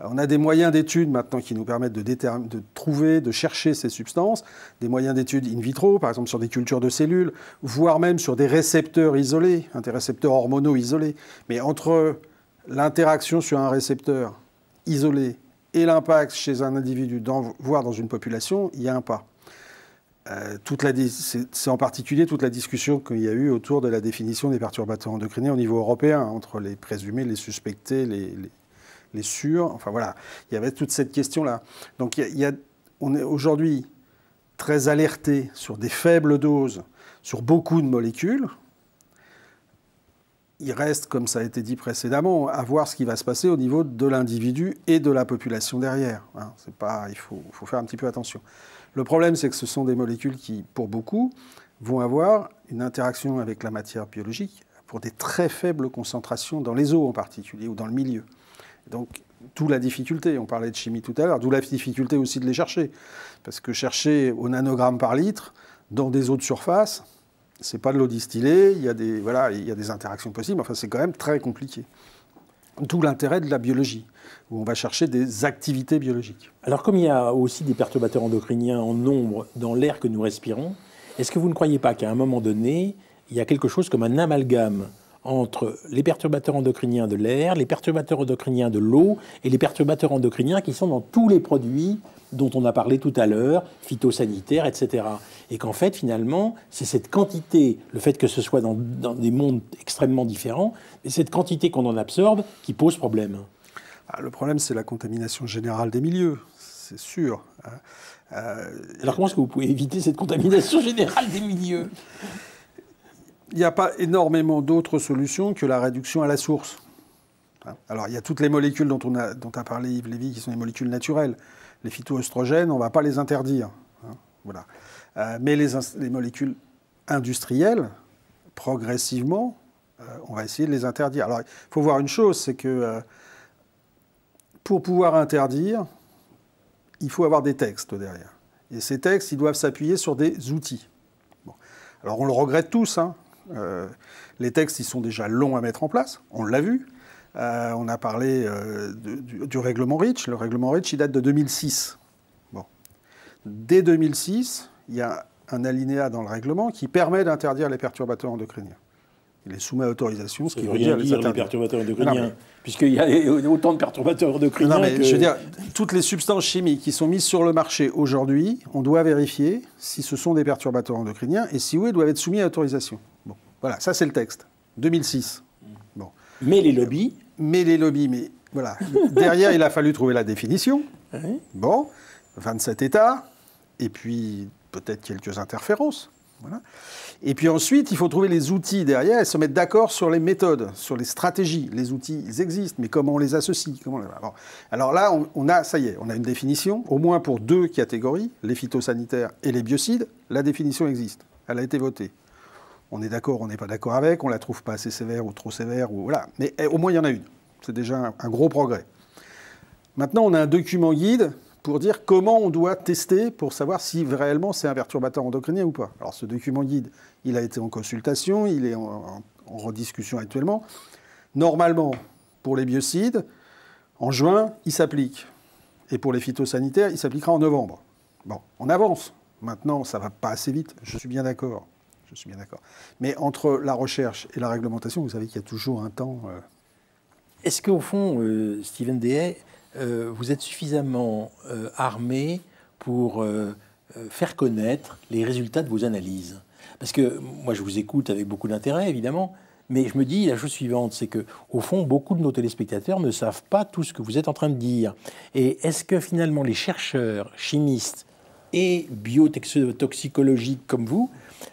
Speaker 5: On a des moyens d'études maintenant qui nous permettent de trouver, de chercher ces substances, des moyens d'études in vitro, par exemple sur des cultures de cellules, voire même sur des récepteurs isolés, des récepteurs hormonaux isolés. Mais entre l'interaction sur un récepteur isolé et l'impact chez un individu, voire dans une population, il y a un pas. C'est en particulier toute la discussion qu'il y a eu autour de la définition des perturbateurs endocriniens au niveau européen, entre les présumés, les suspectés, les sûrs, enfin voilà, il y avait toute cette question-là. Donc on est aujourd'hui très alerté sur des faibles doses, sur beaucoup de molécules. Il reste, comme ça a été dit précédemment, à voir ce qui va se passer au niveau de l'individu et de la population derrière. Il faut faire un petit peu attention. Le problème, c'est que ce sont des molécules qui, pour beaucoup, vont avoir une interaction avec la matière biologique pour des très faibles concentrations dans les eaux en particulier ou dans le milieu. Donc, d'où la difficulté, on parlait de chimie tout à l'heure, d'où la difficulté aussi de les chercher. Parce que chercher au nanogramme par litre, dans des eaux de surface, c'est pas de l'eau distillée, il y a des interactions possibles, enfin c'est quand même très compliqué. D'où l'intérêt de la biologie, où on va chercher des activités biologiques.
Speaker 1: Alors comme il y a aussi des perturbateurs endocriniens en nombre dans l'air que nous respirons, est-ce que vous ne croyez pas qu'à un moment donné, il y a quelque chose comme un amalgame entre les perturbateurs endocriniens de l'air, les perturbateurs endocriniens de l'eau et les perturbateurs endocriniens qui sont dans tous les produits dont on a parlé tout à l'heure, phytosanitaires, etc. Et qu'en fait, finalement, c'est cette quantité, le fait que ce soit dans des mondes extrêmement différents, et cette quantité qu'on en absorbe qui pose problème.
Speaker 5: Le problème, c'est la contamination générale des milieux, c'est sûr.
Speaker 1: Alors comment est-ce que vous pouvez éviter cette contamination générale des milieux ?
Speaker 5: Il n'y a pas énormément d'autres solutions que la réduction à la source. Alors, il y a toutes les molécules dont a parlé Yves Lévy, qui sont les molécules naturelles. Les phytoœstrogènes, on ne va pas les interdire. Voilà. Mais les molécules industrielles, progressivement, on va essayer de les interdire. Alors, il faut voir une chose, c'est que pour pouvoir interdire, il faut avoir des textes derrière. Et ces textes, ils doivent s'appuyer sur des outils. Bon. Alors, on le regrette tous. Les textes, ils sont déjà longs à mettre en place. On l'a vu. On a parlé du règlement REACH. Le règlement REACH, il date de 2006. Bon. Dès 2006, il y a un alinéa dans le règlement qui permet d'interdire les perturbateurs endocriniens. Il est soumis à autorisation, ce qui veut dire
Speaker 1: les perturbateurs endocriniens, puisqu'il y a autant de perturbateurs endocriniens.
Speaker 5: Non, mais je veux dire, toutes les substances chimiques qui sont mises sur le marché aujourd'hui, on doit vérifier si ce sont des perturbateurs endocriniens et si oui, ils doivent être soumis à autorisation. Bon, voilà, ça c'est le texte. 2006. Bon.
Speaker 1: Mais les lobbies.
Speaker 5: Mais voilà. Derrière, il a fallu trouver la définition.
Speaker 1: Oui.
Speaker 5: Bon, 27 États, et puis peut-être quelques interférences. Voilà. Et puis ensuite, il faut trouver les outils derrière et se mettre d'accord sur les méthodes, sur les stratégies. Les outils, ils existent, mais comment on les associe Alors là, ça y est, on a une définition, au moins pour 2 catégories, les phytosanitaires et les biocides. La définition existe, elle a été votée. On est d'accord, on n'est pas d'accord avec, on ne la trouve pas assez sévère ou trop sévère, voilà. Mais au moins, il y en a une. C'est déjà un gros progrès. Maintenant, on a un document guide pour dire comment on doit tester pour savoir si réellement c'est un perturbateur endocrinien ou pas. Alors ce document guide, il a été en consultation, il est en rediscussion actuellement. Normalement, pour les biocides, en juin, il s'applique. Et pour les phytosanitaires, il s'appliquera en novembre. Bon, on avance. Maintenant, ça ne va pas assez vite, je suis bien d'accord. Mais entre la recherche et la réglementation, vous savez qu'il y a toujours un temps...
Speaker 1: Est-ce qu'au fond, Steven Dehaye, vous êtes suffisamment armé pour faire connaître les résultats de vos analyses? Parce que moi, je vous écoute avec beaucoup d'intérêt, évidemment, mais je me dis la chose suivante, c'est que au fond, beaucoup de nos téléspectateurs ne savent pas tout ce que vous êtes en train de dire. Et est-ce que finalement, les chercheurs, chimistes et biotoxicologiques comme vous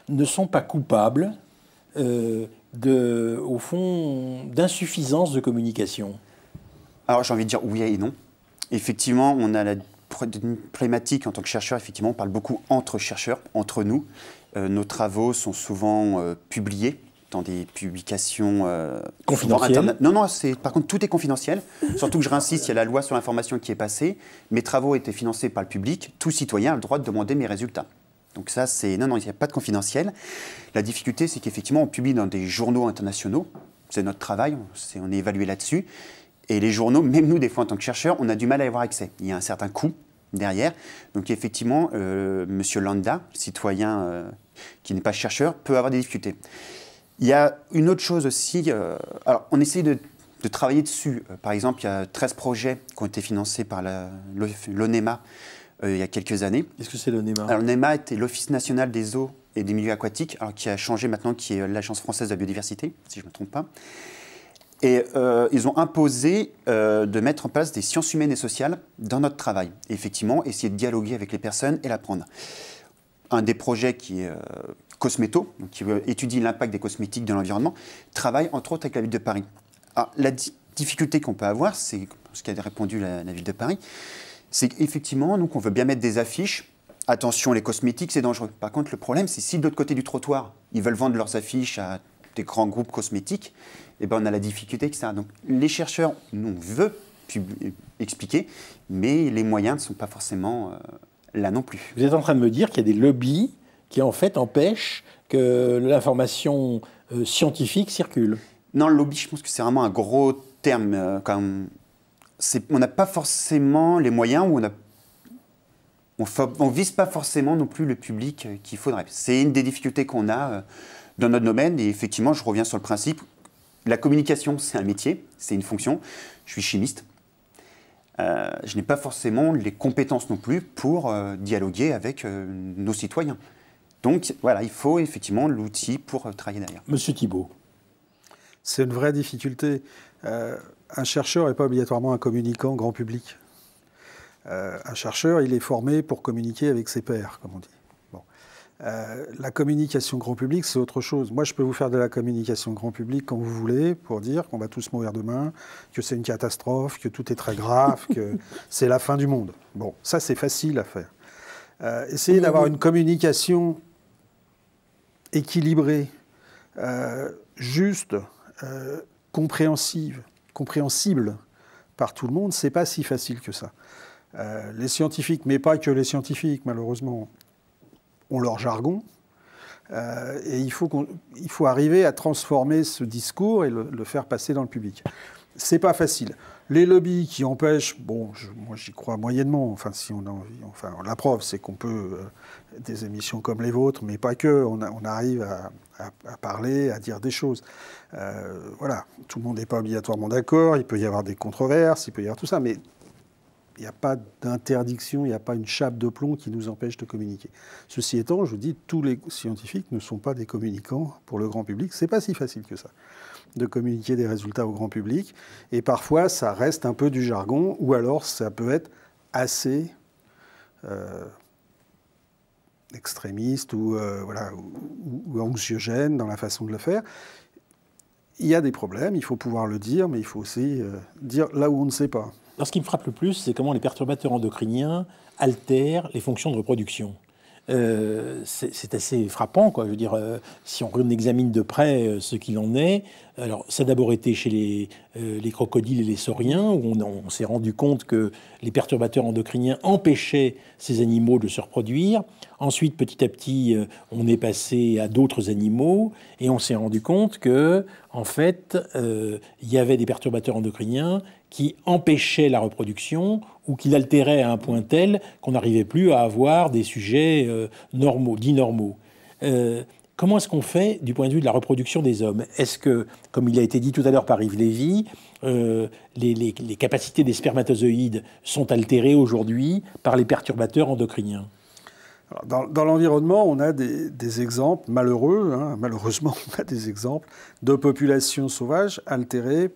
Speaker 1: ne sont pas coupables, au fond, d'insuffisance de communication?
Speaker 4: Alors j'ai envie de dire oui et non. Effectivement, on a la problématique en tant que chercheur, effectivement, on parle beaucoup entre chercheurs, entre nous. Nos travaux sont souvent publiés dans des publications
Speaker 1: confidentielles.
Speaker 4: Non, par contre, tout est confidentiel. Surtout que je réinsiste, il y a la loi sur l'information qui est passée. Mes travaux étaient financés par le public. Tout citoyen a le droit de demander mes résultats. Donc ça, c'est... Non, il n'y a pas de confidentiel. La difficulté, c'est qu'effectivement, on publie dans des journaux internationaux. C'est notre travail, on est évalué là-dessus. Et les journaux, même nous, des fois, en tant que chercheurs, on a du mal à y avoir accès. Il y a un certain coût derrière. Donc effectivement, monsieur Landa, citoyen qui n'est pas chercheur, peut avoir des difficultés. Il y a une autre chose aussi. Alors, on essaie de travailler dessus. Par exemple, il y a 13 projets qui ont été financés par l'ONEMA il y a quelques années.
Speaker 1: Qu'est-ce que c'est l'ONEMA?
Speaker 4: Alors, l'ONEMA était l'Office national des eaux et des milieux aquatiques, alors, qui a changé maintenant, qui est l'Agence française de la biodiversité, si je ne me trompe pas. Et ils ont imposé de mettre en place des sciences humaines et sociales dans notre travail. Et effectivement, essayer de dialoguer avec les personnes et l'apprendre. Un des projets qui est Cosméto, donc qui étudie l'impact des cosmétiques dans l'environnement, travaille entre autres avec la ville de Paris. Alors, la difficulté qu'on peut avoir, c'est ce qu'a répondu la ville de Paris, c'est qu'effectivement, nous, on veut bien mettre des affiches. Attention, les cosmétiques, c'est dangereux. Par contre, le problème, c'est si de l'autre côté du trottoir, ils veulent vendre leurs affiches à des grands groupes cosmétiques, eh ben, on a la difficulté, etc. Donc, les chercheurs, nous, on veut expliquer, mais les moyens ne sont pas forcément là non plus.
Speaker 1: Vous êtes en train de me dire qu'il y a des lobbies qui, en fait, empêchent que l'information scientifique circule?
Speaker 4: Non, le lobby, je pense que c'est vraiment un gros terme. On n'a pas forcément les moyens, ou on ne vise pas forcément non plus le public qu'il faudrait. C'est une des difficultés qu'on a dans notre domaine. Et effectivement, je reviens sur le principe. La communication, c'est un métier, c'est une fonction. Je suis chimiste. Je n'ai pas forcément les compétences non plus pour dialoguer avec nos citoyens. Donc voilà, il faut effectivement l'outil pour travailler derrière.
Speaker 1: Monsieur Thibault.
Speaker 5: C'est une vraie difficulté. Un chercheur n'est pas obligatoirement un communicant grand public. Un chercheur, il est formé pour communiquer avec ses pairs, comme on dit. Bon. La communication grand public, c'est autre chose. Moi, je peux vous faire de la communication grand public quand vous voulez, pour dire qu'on va tous mourir demain, que c'est une catastrophe, que tout est très grave, que c'est la fin du monde. Bon, ça, c'est facile à faire. Essayer d'avoir une communication équilibrée, juste, compréhensible par tout le monde, c'est pas si facile que ça. Les scientifiques, mais pas que les scientifiques, malheureusement, ont leur jargon. Et il faut arriver à transformer ce discours et le faire passer dans le public. C'est pas facile. Les lobbies qui empêchent, bon, moi j'y crois moyennement. Enfin, si on a envie, enfin, la preuve, c'est qu'on peut des émissions comme les vôtres, mais pas que. On arrive à parler, à dire des choses. Voilà, tout le monde n'est pas obligatoirement d'accord. Il peut y avoir des controverses, il peut y avoir tout ça, mais il n'y a pas d'interdiction, il n'y a pas une chape de plomb qui nous empêche de communiquer. Ceci étant, je vous dis, tous les scientifiques ne sont pas des communicants pour le grand public. C'est pas si facile que ça de communiquer des résultats au grand public. Et parfois, ça reste un peu du jargon, ou alors ça peut être assez extrémiste ou, voilà, ou anxiogène dans la façon de le faire. Il y a des problèmes, il faut pouvoir le dire, mais il faut aussi dire là où on ne sait pas.
Speaker 1: Alors, ce qui me frappe le plus, c'est comment les perturbateurs endocriniens altèrent les fonctions de reproduction. C'est assez frappant, quoi. Je veux dire, si on examine de près ce qu'il en est, alors ça a d'abord été chez les crocodiles et les sauriens, où on s'est rendu compte que les perturbateurs endocriniens empêchaient ces animaux de se reproduire. Ensuite, petit à petit, on est passé à d'autres animaux, et on s'est rendu compte que, en fait, il y avait des perturbateurs endocriniens qui empêchaient la reproduction ou qui l'altéraient à un point tel qu'on n'arrivait plus à avoir des sujets normaux, dits normaux. Comment est-ce qu'on fait du point de vue de la reproduction des hommes? Est-ce que, comme il a été dit tout à l'heure par Yves Lévy, les capacités des spermatozoïdes sont altérées aujourd'hui par les perturbateurs endocriniens?
Speaker 5: Alors, dans l'environnement, on a des exemples malheureux, hein, malheureusement, on a des exemples de populations sauvages altérées,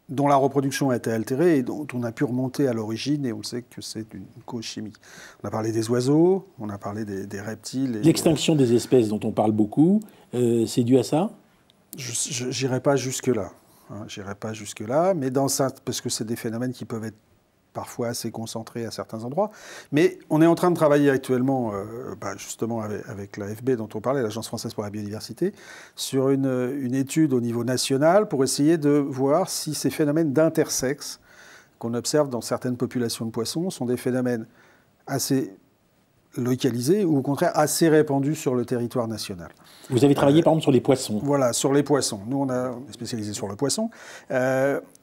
Speaker 5: dont la reproduction a été altérée et dont on a pu remonter à l'origine, et on sait que c'est une cause chimique. On a parlé des oiseaux, on a parlé des reptiles.
Speaker 1: L'extinction des espèces dont on parle beaucoup, c'est dû à ça?
Speaker 5: Je n'irai pas jusque-là. Hein, j'irai pas jusque-là, mais parce que c'est des phénomènes qui peuvent être parfois assez concentrés à certains endroits. Mais on est en train de travailler actuellement, justement avec l'AFB dont on parlait, l'Agence française pour la biodiversité, sur une étude au niveau national pour essayer de voir si ces phénomènes d'intersexe qu'on observe dans certaines populations de poissons sont des phénomènes assez localisés ou au contraire assez répandus sur le territoire national.
Speaker 1: Vous avez travaillé par exemple sur les poissons.
Speaker 5: Voilà, sur les poissons. Nous, on est spécialisé sur le poisson.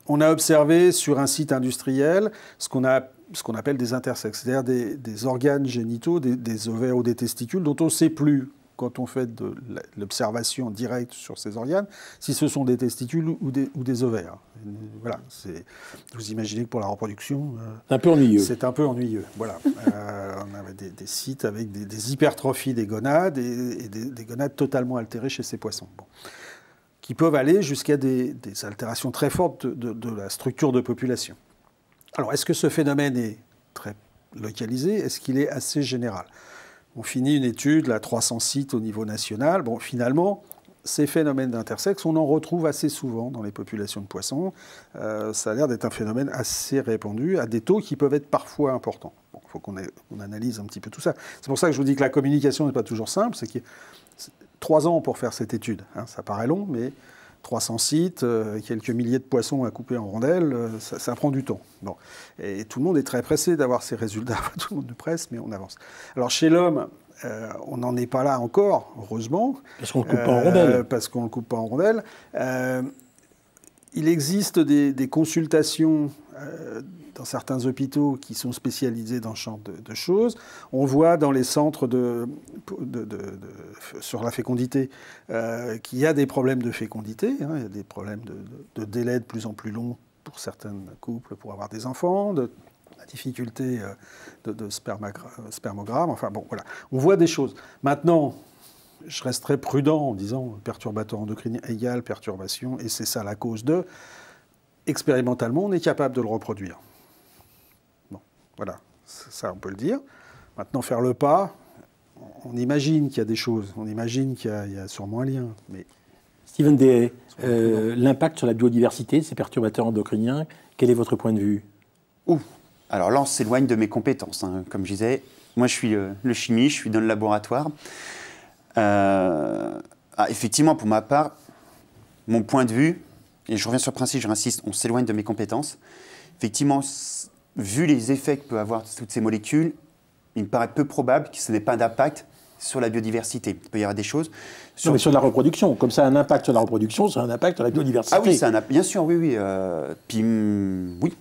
Speaker 5: On a observé sur un site industriel ce qu'on appelle des intersexes, c'est-à-dire des organes génitaux, des ovaires ou des testicules dont on ne sait plus, quand on fait de l'observation directe sur ces organes, si ce sont des testicules ou des ovaires. Voilà, vous imaginez que pour la reproduction...
Speaker 1: c'est un peu ennuyeux.
Speaker 5: C'est un peu ennuyeux, voilà. On avait des sites avec des hypertrophies des gonades et des gonades totalement altérées chez ces poissons. Bon. Qui peuvent aller jusqu'à des altérations très fortes de la structure de population. Alors, est-ce que ce phénomène est très localisé? Est-ce qu'il est assez général? On finit une étude, là, 300 sites au niveau national. Bon, finalement, ces phénomènes d'intersexe, on en retrouve assez souvent dans les populations de poissons. Ça a l'air d'être un phénomène assez répandu, à des taux qui peuvent être parfois importants. Bon, il faut qu'on analyse un petit peu tout ça. C'est pour ça que je vous dis que la communication n'est pas toujours simple. C'est qu'il y a 3 ans pour faire cette étude. Hein, ça paraît long, mais 300 sites, quelques milliers de poissons à couper en rondelles, ça prend du temps. Bon. Et tout le monde est très pressé d'avoir ces résultats. Tout le monde nous presse, mais on avance. Alors chez l'homme, on n'en est pas là encore, heureusement.
Speaker 1: Parce qu'on ne le coupe pas en rondelles.
Speaker 5: Parce qu'on ne le coupe pas en rondelles. Il existe des consultations dans certains hôpitaux qui sont spécialisés dans ce genre de choses. On voit dans les centres sur la fécondité qu'il y a des problèmes de fécondité. Hein, il y a des problèmes de délai de plus en plus longs pour certains couples pour avoir des enfants, la difficulté de spermogramme. Enfin bon, voilà. On voit des choses. Maintenant, je resterai prudent en disant perturbateur endocrinien égale perturbation, et c'est ça la cause de. Expérimentalement, on est capable de le reproduire. Bon, voilà, ça on peut le dire. Maintenant, faire le pas, on imagine qu'il y a des choses, on imagine qu'il y a sûrement un lien. Mais
Speaker 1: Steven Dehaye, l'impact sur la biodiversité, ces perturbateurs endocriniens, quel est votre point de vue?
Speaker 4: Alors là, on s'éloigne de mes compétences. Hein. Comme je disais, moi, je suis le chimiste, je suis dans le laboratoire. Effectivement, pour ma part, mon point de vue, et je reviens sur le principe, je réinsiste, on s'éloigne de mes compétences. Effectivement, vu les effets que peuvent avoir toutes ces molécules, il me paraît peu probable que ce n'ait pas d'impact sur la biodiversité. Il peut y avoir des choses...
Speaker 1: Non, mais sur la reproduction. Comme ça, un impact sur la reproduction, c'est un impact sur la biodiversité.
Speaker 4: Ah oui, bien sûr, oui. Puis, oui.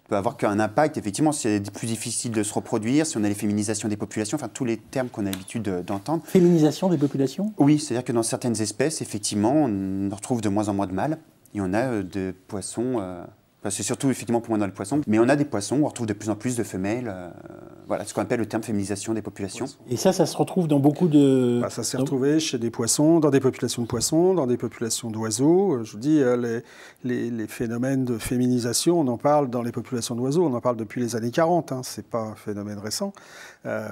Speaker 4: Peut avoir qu'un impact, effectivement, si c'est plus difficile de se reproduire, si on a les féminisations des populations, enfin tous les termes qu'on a l'habitude d'entendre.
Speaker 1: Féminisation des populations?
Speaker 4: Oui, c'est-à-dire que dans certaines espèces, effectivement, on retrouve de moins en moins de mâles, et on a des poissons, c'est surtout effectivement pour moi dans le poisson, mais on a des poissons où on retrouve de plus en plus de femelles, voilà, ce qu'on appelle le terme féminisation des populations.
Speaker 1: Et ça se retrouve dans beaucoup de...
Speaker 5: ça s'est retrouvé chez des poissons, dans des populations de poissons, dans des populations d'oiseaux. Je vous dis, les phénomènes de féminisation, on en parle dans les populations d'oiseaux, on en parle depuis les années 40, hein, c'est pas un phénomène récent.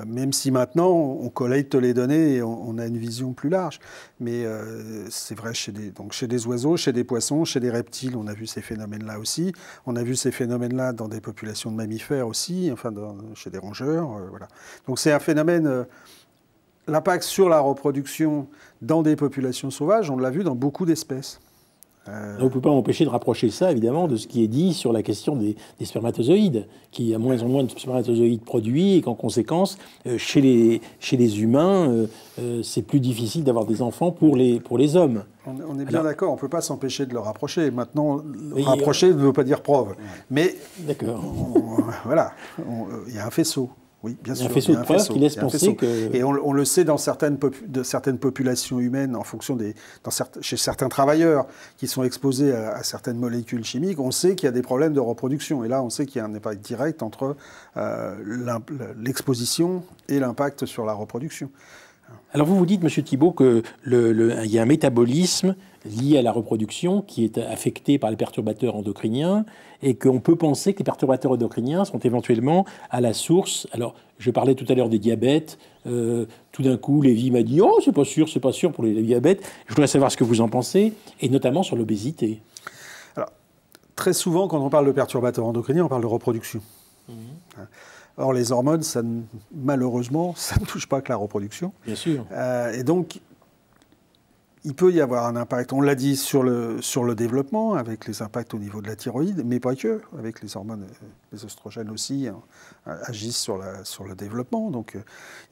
Speaker 5: Même si maintenant, on collecte les données et on a une vision plus large. Mais c'est vrai chez des oiseaux, chez des poissons, chez des reptiles, on a vu ces phénomènes-là aussi. On a vu ces phénomènes-là dans des populations de mammifères aussi, enfin chez des rongeurs. Voilà. Donc c'est un phénomène... L'impact sur la reproduction dans des populations sauvages, on l'a vu dans beaucoup d'espèces.
Speaker 1: On ne peut pas empêcher de rapprocher ça, évidemment, de ce qui est dit sur la question des spermatozoïdes, qu'il y a moins en moins de spermatozoïdes produits et qu'en conséquence, chez les humains, c'est plus difficile d'avoir des enfants pour les hommes.
Speaker 5: On est bien d'accord, on ne peut pas s'empêcher de le rapprocher. Maintenant, rapprocher ne veut pas dire preuve. Mais
Speaker 1: d'accord.
Speaker 5: Voilà, il y a un faisceau. Oui, bien sûr.
Speaker 1: Il y a un faisceau de preuves qui laisse penser que...
Speaker 5: Et on le sait dans certaines populations humaines, en fonction chez certains travailleurs qui sont exposés à certaines molécules chimiques, on sait qu'il y a des problèmes de reproduction. Et là, on sait qu'il y a un impact direct entre l'exposition et l'impact sur la reproduction.
Speaker 1: Alors vous dites, M. Thibault, qu'il y a un métabolisme lié à la reproduction qui est affecté par les perturbateurs endocriniens et qu'on peut penser que les perturbateurs endocriniens sont éventuellement à la source. Alors, je parlais tout à l'heure des diabètes. Tout d'un coup, Lévy m'a dit « Oh, c'est pas sûr pour les diabètes ». Je voudrais savoir ce que vous en pensez, et notamment sur l'obésité.
Speaker 5: Alors, très souvent, quand on parle de perturbateurs endocriniens, on parle de reproduction. Or, les hormones, malheureusement, ça ne touche pas que la reproduction.
Speaker 1: Bien sûr.
Speaker 5: Et donc, il peut y avoir un impact, on l'a dit, sur le développement, avec les impacts au niveau de la thyroïde, mais pas que, avec les hormones, les oestrogènes aussi agissent sur le développement. Donc,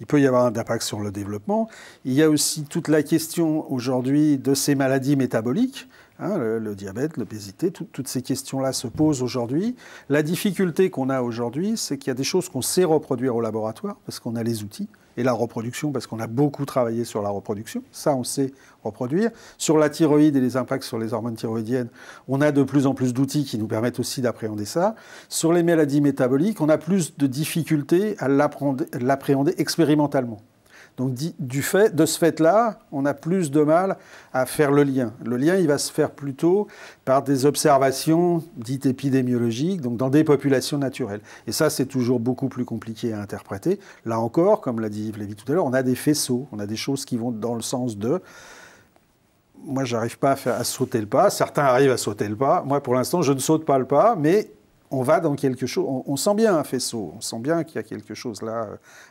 Speaker 5: il peut y avoir un impact sur le développement. Il y a aussi toute la question aujourd'hui de ces maladies métaboliques. Hein, le diabète, l'obésité, toutes ces questions-là se posent aujourd'hui. La difficulté qu'on a aujourd'hui, c'est qu'il y a des choses qu'on sait reproduire au laboratoire, parce qu'on a les outils, et la reproduction, parce qu'on a beaucoup travaillé sur la reproduction. Ça, on sait reproduire. Sur la thyroïde et les impacts sur les hormones thyroïdiennes, on a de plus en plus d'outils qui nous permettent aussi d'appréhender ça. Sur les maladies métaboliques, on a plus de difficultés à l'appréhender expérimentalement. Donc, de ce fait-là, on a plus de mal à faire le lien. Le lien, il va se faire plutôt par des observations dites épidémiologiques, donc dans des populations naturelles. Et ça, c'est toujours beaucoup plus compliqué à interpréter. Là encore, comme l'a dit Yves Lévy tout à l'heure, on a des faisceaux, on a des choses qui vont dans le sens de... Moi, je n'arrive pas à sauter le pas. Certains arrivent à sauter le pas. Moi, pour l'instant, je ne saute pas le pas, mais... on va dans quelque chose, on sent bien un faisceau, on sent bien qu'il y a quelque chose là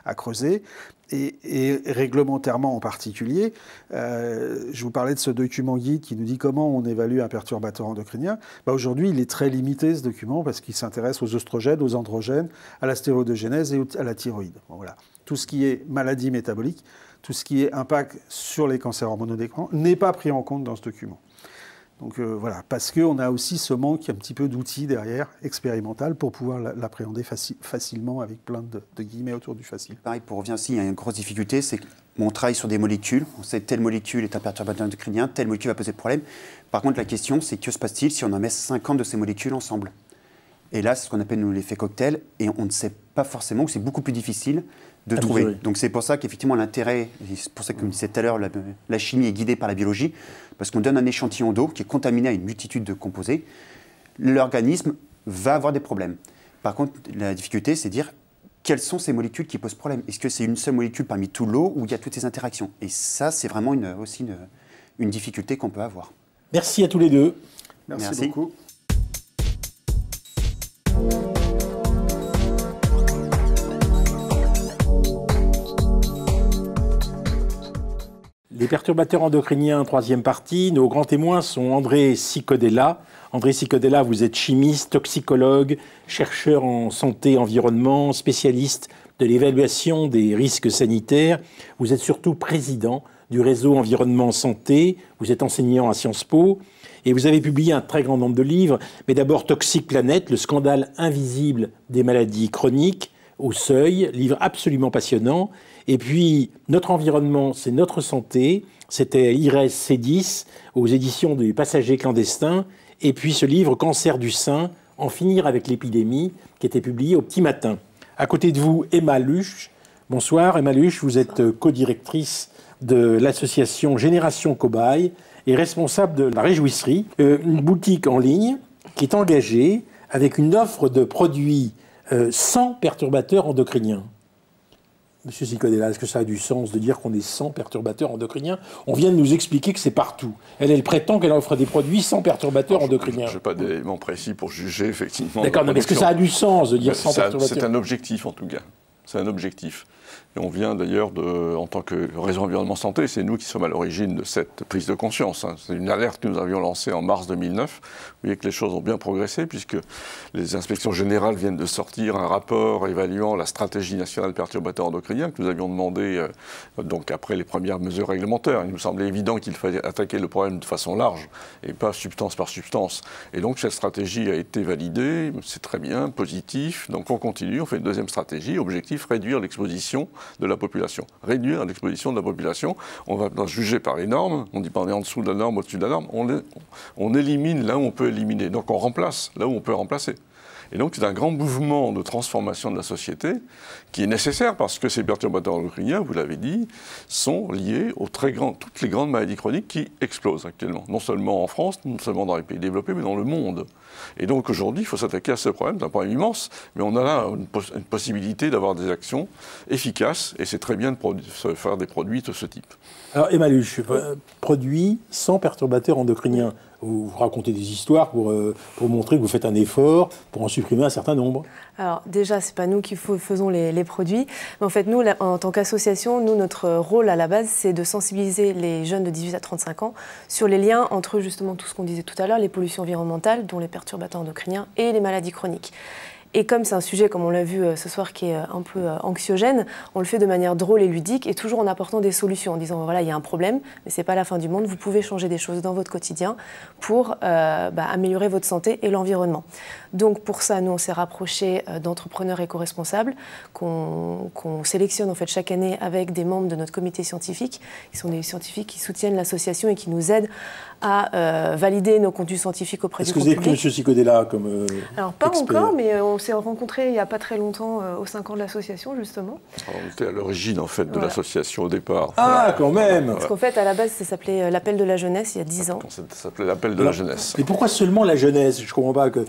Speaker 5: à creuser, et réglementairement en particulier. Je vous parlais de ce document guide qui nous dit comment on évalue un perturbateur endocrinien. Aujourd'hui, il est très limité ce document parce qu'il s'intéresse aux oestrogènes, aux androgènes, à la stéroïdogénèse et à la thyroïde. Bon, voilà. Tout ce qui est maladie métabolique, tout ce qui est impact sur les cancers hormonaux d'écran n'est pas pris en compte dans ce document. Donc voilà, parce qu'on a aussi ce manque un petit peu d'outils derrière, expérimental, pour pouvoir l'appréhender facilement avec plein de guillemets autour du facile.
Speaker 4: Pareil, pour revenir aussi, il y a une grosse difficulté, c'est qu'on travaille sur des molécules, on sait que telle molécule est un perturbateur endocrinien, telle molécule va poser problème. Par contre, la question, c'est que se passe-t-il si on en met 50 de ces molécules ensemble? Et là, c'est ce qu'on appelle nous l'effet cocktail, et on ne sait pas forcément, ou c'est beaucoup plus difficile de trouver.
Speaker 1: Mesurer.
Speaker 4: Donc c'est pour ça qu'effectivement l'intérêt, c'est pour ça que comme je disais tout à l'heure, la chimie est guidée par la biologie, parce qu'on donne un échantillon d'eau qui est contaminé à une multitude de composés, l'organisme va avoir des problèmes. Par contre, la difficulté, c'est de dire quelles sont ces molécules qui posent problème? Est-ce que c'est une seule molécule parmi tout l'eau ou il y a toutes ces interactions? Et ça, c'est vraiment aussi une difficulté qu'on peut avoir.
Speaker 1: Merci à tous les deux.
Speaker 5: Merci beaucoup.
Speaker 1: Les perturbateurs endocriniens, troisième partie. Nos grands témoins sont André Ciccodella. André Ciccodella, vous êtes chimiste, toxicologue, chercheur en santé et environnement, spécialiste de l'évaluation des risques sanitaires. Vous êtes surtout président du réseau Environnement Santé. Vous êtes enseignant à Sciences Po. Et vous avez publié un très grand nombre de livres. Mais d'abord, Toxic Planet, le scandale invisible des maladies chroniques, au Seuil, livre absolument passionnant. Et puis, Notre environnement, c'est notre santé. C'était IRES C10, aux éditions des Passagers clandestins. Et puis ce livre, Cancer du sein, en finir avec l'épidémie, qui était publié au Petit Matin. À côté de vous, Emma Luche. Bonsoir, Emma Luche. Vous êtes co-directrice de l'association Génération Cobaye et responsable de la Réjouisserie, une boutique en ligne qui est engagée avec une offre de produits sans perturbateurs endocriniens. Monsieur Ciccodella, est-ce que ça a du sens de dire qu'on est sans perturbateurs endocriniens? On vient de nous expliquer que c'est partout. Elle prétend qu'elle offre des produits sans perturbateurs endocriniens.
Speaker 6: Je n'ai pas d'éléments précis pour juger, effectivement.
Speaker 1: D'accord, mais est-ce que ça a du sens de dire sans perturbateurs?
Speaker 6: C'est un objectif, en tout cas. C'est un objectif. Et on vient d'ailleurs, en tant que réseau Environnement Santé, c'est nous qui sommes à l'origine de cette prise de conscience. C'est une alerte que nous avions lancée en mars 2009. Vous voyez que les choses ont bien progressé, puisque les inspections générales viennent de sortir un rapport évaluant la stratégie nationale perturbateur endocrinien que nous avions demandé donc après les premières mesures réglementaires. Il nous semblait évident qu'il fallait attaquer le problème de façon large et pas substance par substance. Et donc cette stratégie a été validée, c'est très bien, positif. Donc on continue, on fait une deuxième stratégie, objectif réduire l'exposition de la population. Réduire l'exposition de la population, on va pas juger par les normes, on dit pas on est en dessous de la norme, au-dessus de la norme, on élimine là où on peut éliminer. Donc on remplace là où on peut remplacer. Et donc c'est un grand mouvement de transformation de la société qui est nécessaire parce que ces perturbateurs endocriniens, vous l'avez dit, sont liés aux toutes les grandes maladies chroniques qui explosent actuellement. Non seulement en France, non seulement dans les pays développés, mais dans le monde. Et donc aujourd'hui, il faut s'attaquer à ce problème. C'est un problème immense, mais on a là une possibilité d'avoir des actions efficaces et c'est très bien de faire des produits de ce type.
Speaker 1: Alors Emma Luche, produits sans perturbateurs endocriniens. Vous racontez des histoires pour montrer que vous faites un effort pour en supprimer un certain nombre.
Speaker 7: Alors déjà, ce n'est pas nous qui faisons les produits. Mais en fait, nous, en tant qu'association, notre rôle à la base, c'est de sensibiliser les jeunes de 18 à 35 ans sur les liens entre justement tout ce qu'on disait tout à l'heure, les pollutions environnementales, dont les perturbateurs endocriniens, et les maladies chroniques. Et comme c'est un sujet, comme on l'a vu ce soir, qui est un peu anxiogène, on le fait de manière drôle et ludique et toujours en apportant des solutions, en disant voilà, il y a un problème, mais ce n'est pas la fin du monde, vous pouvez changer des choses dans votre quotidien pour améliorer votre santé et l'environnement. Donc pour ça, nous, on s'est rapprochés d'entrepreneurs éco-responsables qu'on sélectionne en fait chaque année avec des membres de notre comité scientifique, qui sont des scientifiques qui soutiennent l'association et qui nous aident à valider nos contenus scientifiques auprès du grand public.
Speaker 1: Est-ce que vous avez pris M. Ciccodella comme
Speaker 7: Alors pas
Speaker 1: expert?
Speaker 7: encore, mais on s'est rencontrés il n'y a pas très longtemps aux 5 ans de l'association, justement.
Speaker 6: On était à l'origine, en fait, de l'association au départ.
Speaker 1: Ah, quand même.
Speaker 7: Parce qu'en fait, à la base, ça s'appelait l'Appel de la jeunesse, il y a 10 ans.
Speaker 6: Ça s'appelait l'Appel de la jeunesse.
Speaker 1: Mais pourquoi seulement la jeunesse? Je ne comprends pas que...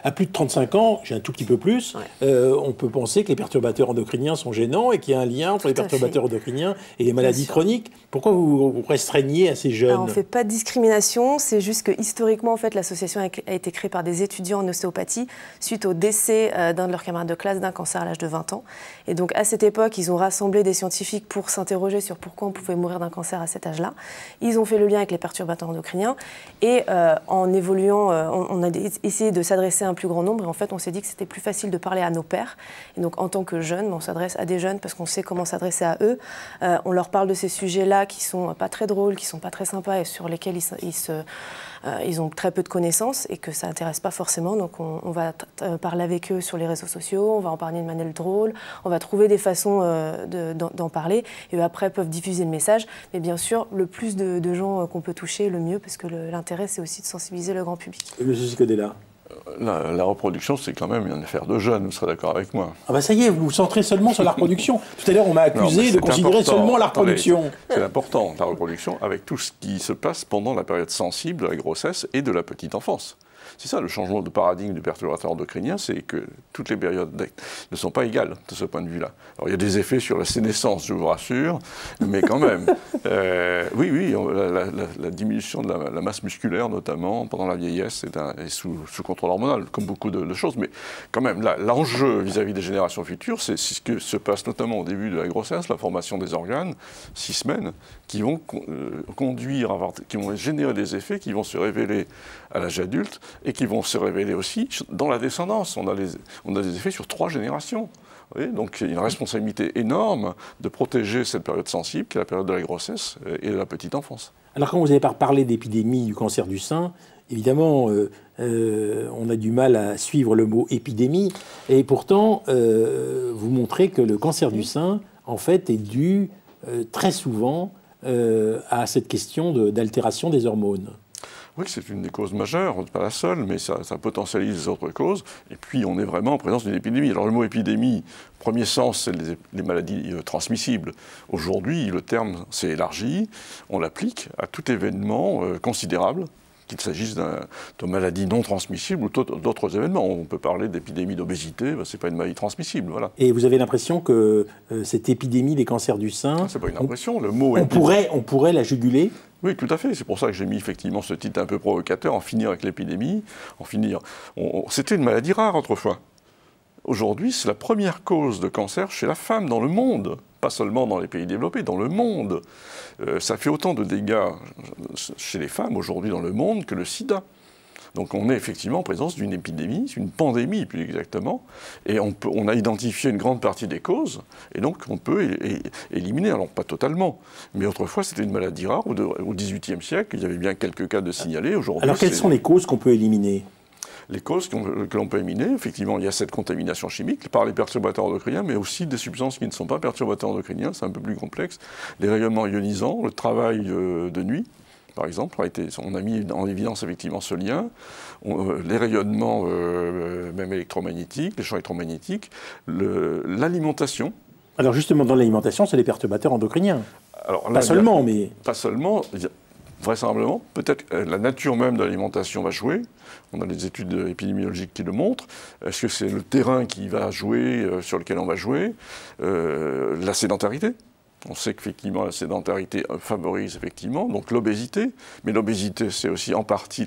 Speaker 1: à plus de 35 ans, j'ai un tout petit peu plus, on peut penser que les perturbateurs endocriniens sont gênants et qu'il y a un lien entre les perturbateurs endocriniens et les maladies chroniques. Pourquoi vous restreignez à ces jeunes?
Speaker 7: Alors, on ne fait pas de discrimination, c'est juste que historiquement, en fait, l'association a été créée par des étudiants en ostéopathie suite au décès d'un de leurs camarades de classe d'un cancer à l'âge de 20 ans. Et donc, à cette époque, ils ont rassemblé des scientifiques pour s'interroger sur pourquoi on pouvait mourir d'un cancer à cet âge-là. Ils ont fait le lien avec les perturbateurs endocriniens et en évoluant, on a essayé de s'adresser à un plus grand nombre et en fait, on s'est dit que c'était plus facile de parler à nos pairs. Et donc, en tant que jeunes, on s'adresse à des jeunes parce qu'on sait comment s'adresser à eux. On leur parle de ces sujets-là qui sont pas très drôles, qui sont pas très sympas et sur lesquels ils ont très peu de connaissances et que ça n'intéresse pas forcément. Donc on va parler avec eux sur les réseaux sociaux, on va en parler de manière drôle, on va trouver des façons d'en parler et eux après peuvent diffuser le message. Mais bien sûr, le plus de gens qu'on peut toucher, le mieux, parce que l'intérêt c'est aussi de sensibiliser le grand public.
Speaker 1: Et M. Ciccodella?
Speaker 6: La reproduction, c'est quand même une affaire de jeunes, vous serez d'accord avec moi.
Speaker 1: Ah bah ça y est, vous vous centrez seulement sur la reproduction. Tout à l'heure, on m'a accusé de considérer seulement la reproduction.
Speaker 6: C'est important, la reproduction, avec tout ce qui se passe pendant la période sensible de la grossesse et de la petite enfance. C'est ça le changement de paradigme du perturbateur endocrinien, c'est que toutes les périodes ne sont pas égales de ce point de vue-là. Alors il y a des effets sur la sénescence, je vous rassure, mais quand même, oui, la diminution de la masse musculaire, notamment pendant la vieillesse, est sous contrôle hormonal, comme beaucoup de choses, mais quand même, l'enjeu vis-à-vis des générations futures, c'est ce que se passe notamment au début de la grossesse, la formation des organes, 6 semaines, qui vont qui vont générer des effets qui vont se révéler à l'âge adulte et qui vont se révéler aussi dans la descendance. On a des effets sur 3 générations. Vous voyez, donc il y a une responsabilité énorme de protéger cette période sensible, qui est la période de la grossesse et de la petite enfance.
Speaker 1: Alors quand vous avez parlé d'épidémie du cancer du sein, évidemment, on a du mal à suivre le mot épidémie, et pourtant, vous montrez que le cancer du sein, en fait, est dû très souvent à cette question d'altération des hormones.
Speaker 6: Oui, c'est une des causes majeures, pas la seule, mais ça potentialise les autres causes. Et puis, on est vraiment en présence d'une épidémie. Alors, le mot épidémie, premier sens, c'est les maladies transmissibles. Aujourd'hui, le terme s'est élargi. On l'applique à tout événement considérable, qu'il s'agisse de maladies non transmissibles ou d'autres événements. On peut parler d'épidémie d'obésité, ce n'est pas une maladie transmissible. Voilà.
Speaker 1: Et vous avez l'impression que cette épidémie des cancers du sein...
Speaker 6: C'est pas une impression, le mot
Speaker 1: on pourrait la juguler?
Speaker 6: Oui, tout à fait. C'est pour ça que j'ai mis effectivement ce titre un peu provocateur, en finir avec l'épidémie, C'était une maladie rare autrefois. Aujourd'hui, c'est la première cause de cancer chez la femme dans le monde, pas seulement dans les pays développés, dans le monde. Ça fait autant de dégâts chez les femmes aujourd'hui dans le monde que le sida. Donc on est effectivement en présence d'une épidémie, une pandémie plus exactement, et on a identifié une grande partie des causes, et donc on peut éliminer, alors pas totalement, mais autrefois c'était une maladie rare, au XVIIIe siècle, il y avait bien quelques cas de signalés, aujourd'hui...
Speaker 1: Alors quelles sont les causes qu'on peut éliminer ?
Speaker 6: Les causes que l'on peut éliminer, effectivement, il y a cette contamination chimique par les perturbateurs endocriniens, mais aussi des substances qui ne sont pas perturbateurs endocriniens, c'est un peu plus complexe, les rayonnements ionisants, le travail de nuit, par exemple, on a mis en évidence effectivement ce lien, les rayonnements même électromagnétiques, les champs électromagnétiques, l'alimentation. Alors
Speaker 1: justement, dans l'alimentation, c'est les perturbateurs endocriniens. Alors, là, pas seulement, mais...
Speaker 6: Pas seulement, vraisemblablement, peut-être la nature même de l'alimentation va jouer. On a des études épidémiologiques qui le montrent. Est-ce que c'est le terrain qui va jouer, sur lequel on va jouer? La sédentarité. On sait qu'effectivement la sédentarité favorise effectivement donc l'obésité, mais l'obésité c'est aussi en partie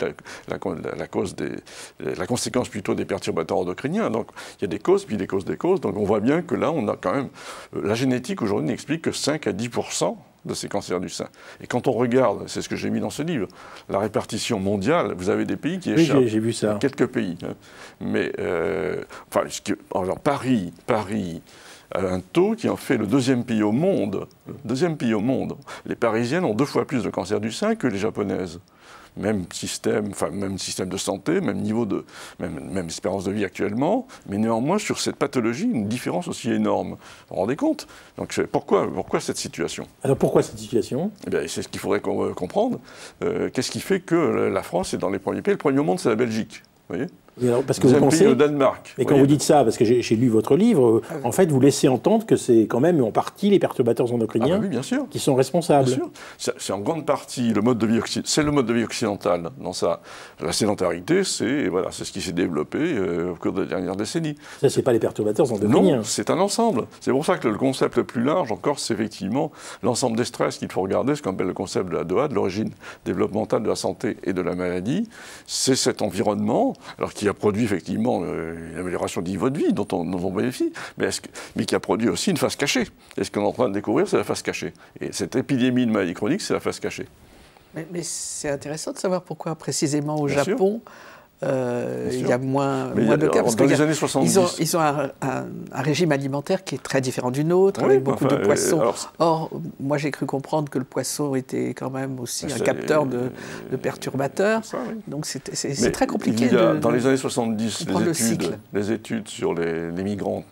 Speaker 6: la conséquence plutôt des perturbateurs endocriniens. Donc il y a des causes puis des causes des causes. Donc on voit bien que là on a quand même la génétique aujourd'hui n'explique que 5 à 10% de ces cancers du sein. Et quand on regarde, c'est ce que j'ai mis dans ce livre, la répartition mondiale, vous avez des pays qui échappent.
Speaker 1: Oui, j'ai vu ça.
Speaker 6: Quelques pays, hein. Mais alors Paris un taux qui en fait le deuxième pays au monde. Les Parisiennes ont 2 fois plus de cancer du sein que les Japonaises. Même système de santé, même espérance de vie actuellement, mais néanmoins sur cette pathologie, une différence aussi énorme. Vous vous rendez compte? Donc pourquoi cette situation?
Speaker 1: Alors pourquoi cette situation?
Speaker 6: Eh bien, c'est ce qu'il faudrait comprendre. Qu'est-ce qui fait que la France est dans les premiers pays? Le premier au monde, c'est la Belgique. Vous voyez?
Speaker 1: Alors, parce que vous pensez,
Speaker 6: le Danemark.
Speaker 1: Et quand vous dites ça, parce que j'ai lu votre livre, en fait, vous laissez entendre que c'est quand même en partie les perturbateurs endocriniens
Speaker 6: oui, bien sûr.
Speaker 1: qui sont responsables.
Speaker 6: Bien sûr. C'est en grande partie le mode de vie occidental. Dans la sédentarité, c'est ce qui s'est développé au cours des dernières décennies.
Speaker 1: Ça, c'est pas les perturbateurs endocriniens.
Speaker 6: Non, c'est un ensemble. C'est pour ça que le concept le plus large encore, c'est effectivement l'ensemble des stress qu'il faut regarder, ce qu'on appelle le concept de la DOA, de l'origine développementale de la santé et de la maladie. C'est cet environnement, alors qui a produit effectivement une amélioration du niveau de vie dont on bénéficie, mais qui a produit aussi une face cachée. Et ce qu'on est en train de découvrir, c'est la face cachée. Et cette épidémie de maladie chronique, c'est la face cachée.
Speaker 3: Mais c'est intéressant de savoir pourquoi précisément au Japon, il y a moins de cas. Parce
Speaker 6: dans les années 70.
Speaker 3: Ils ont un régime alimentaire qui est très différent du nôtre, avec beaucoup de poissons. Or, moi j'ai cru comprendre que le poisson était quand même aussi un capteur de perturbateurs. Ça, oui. Donc c'est très compliqué.
Speaker 6: Dans les années 70, les études sur les migrants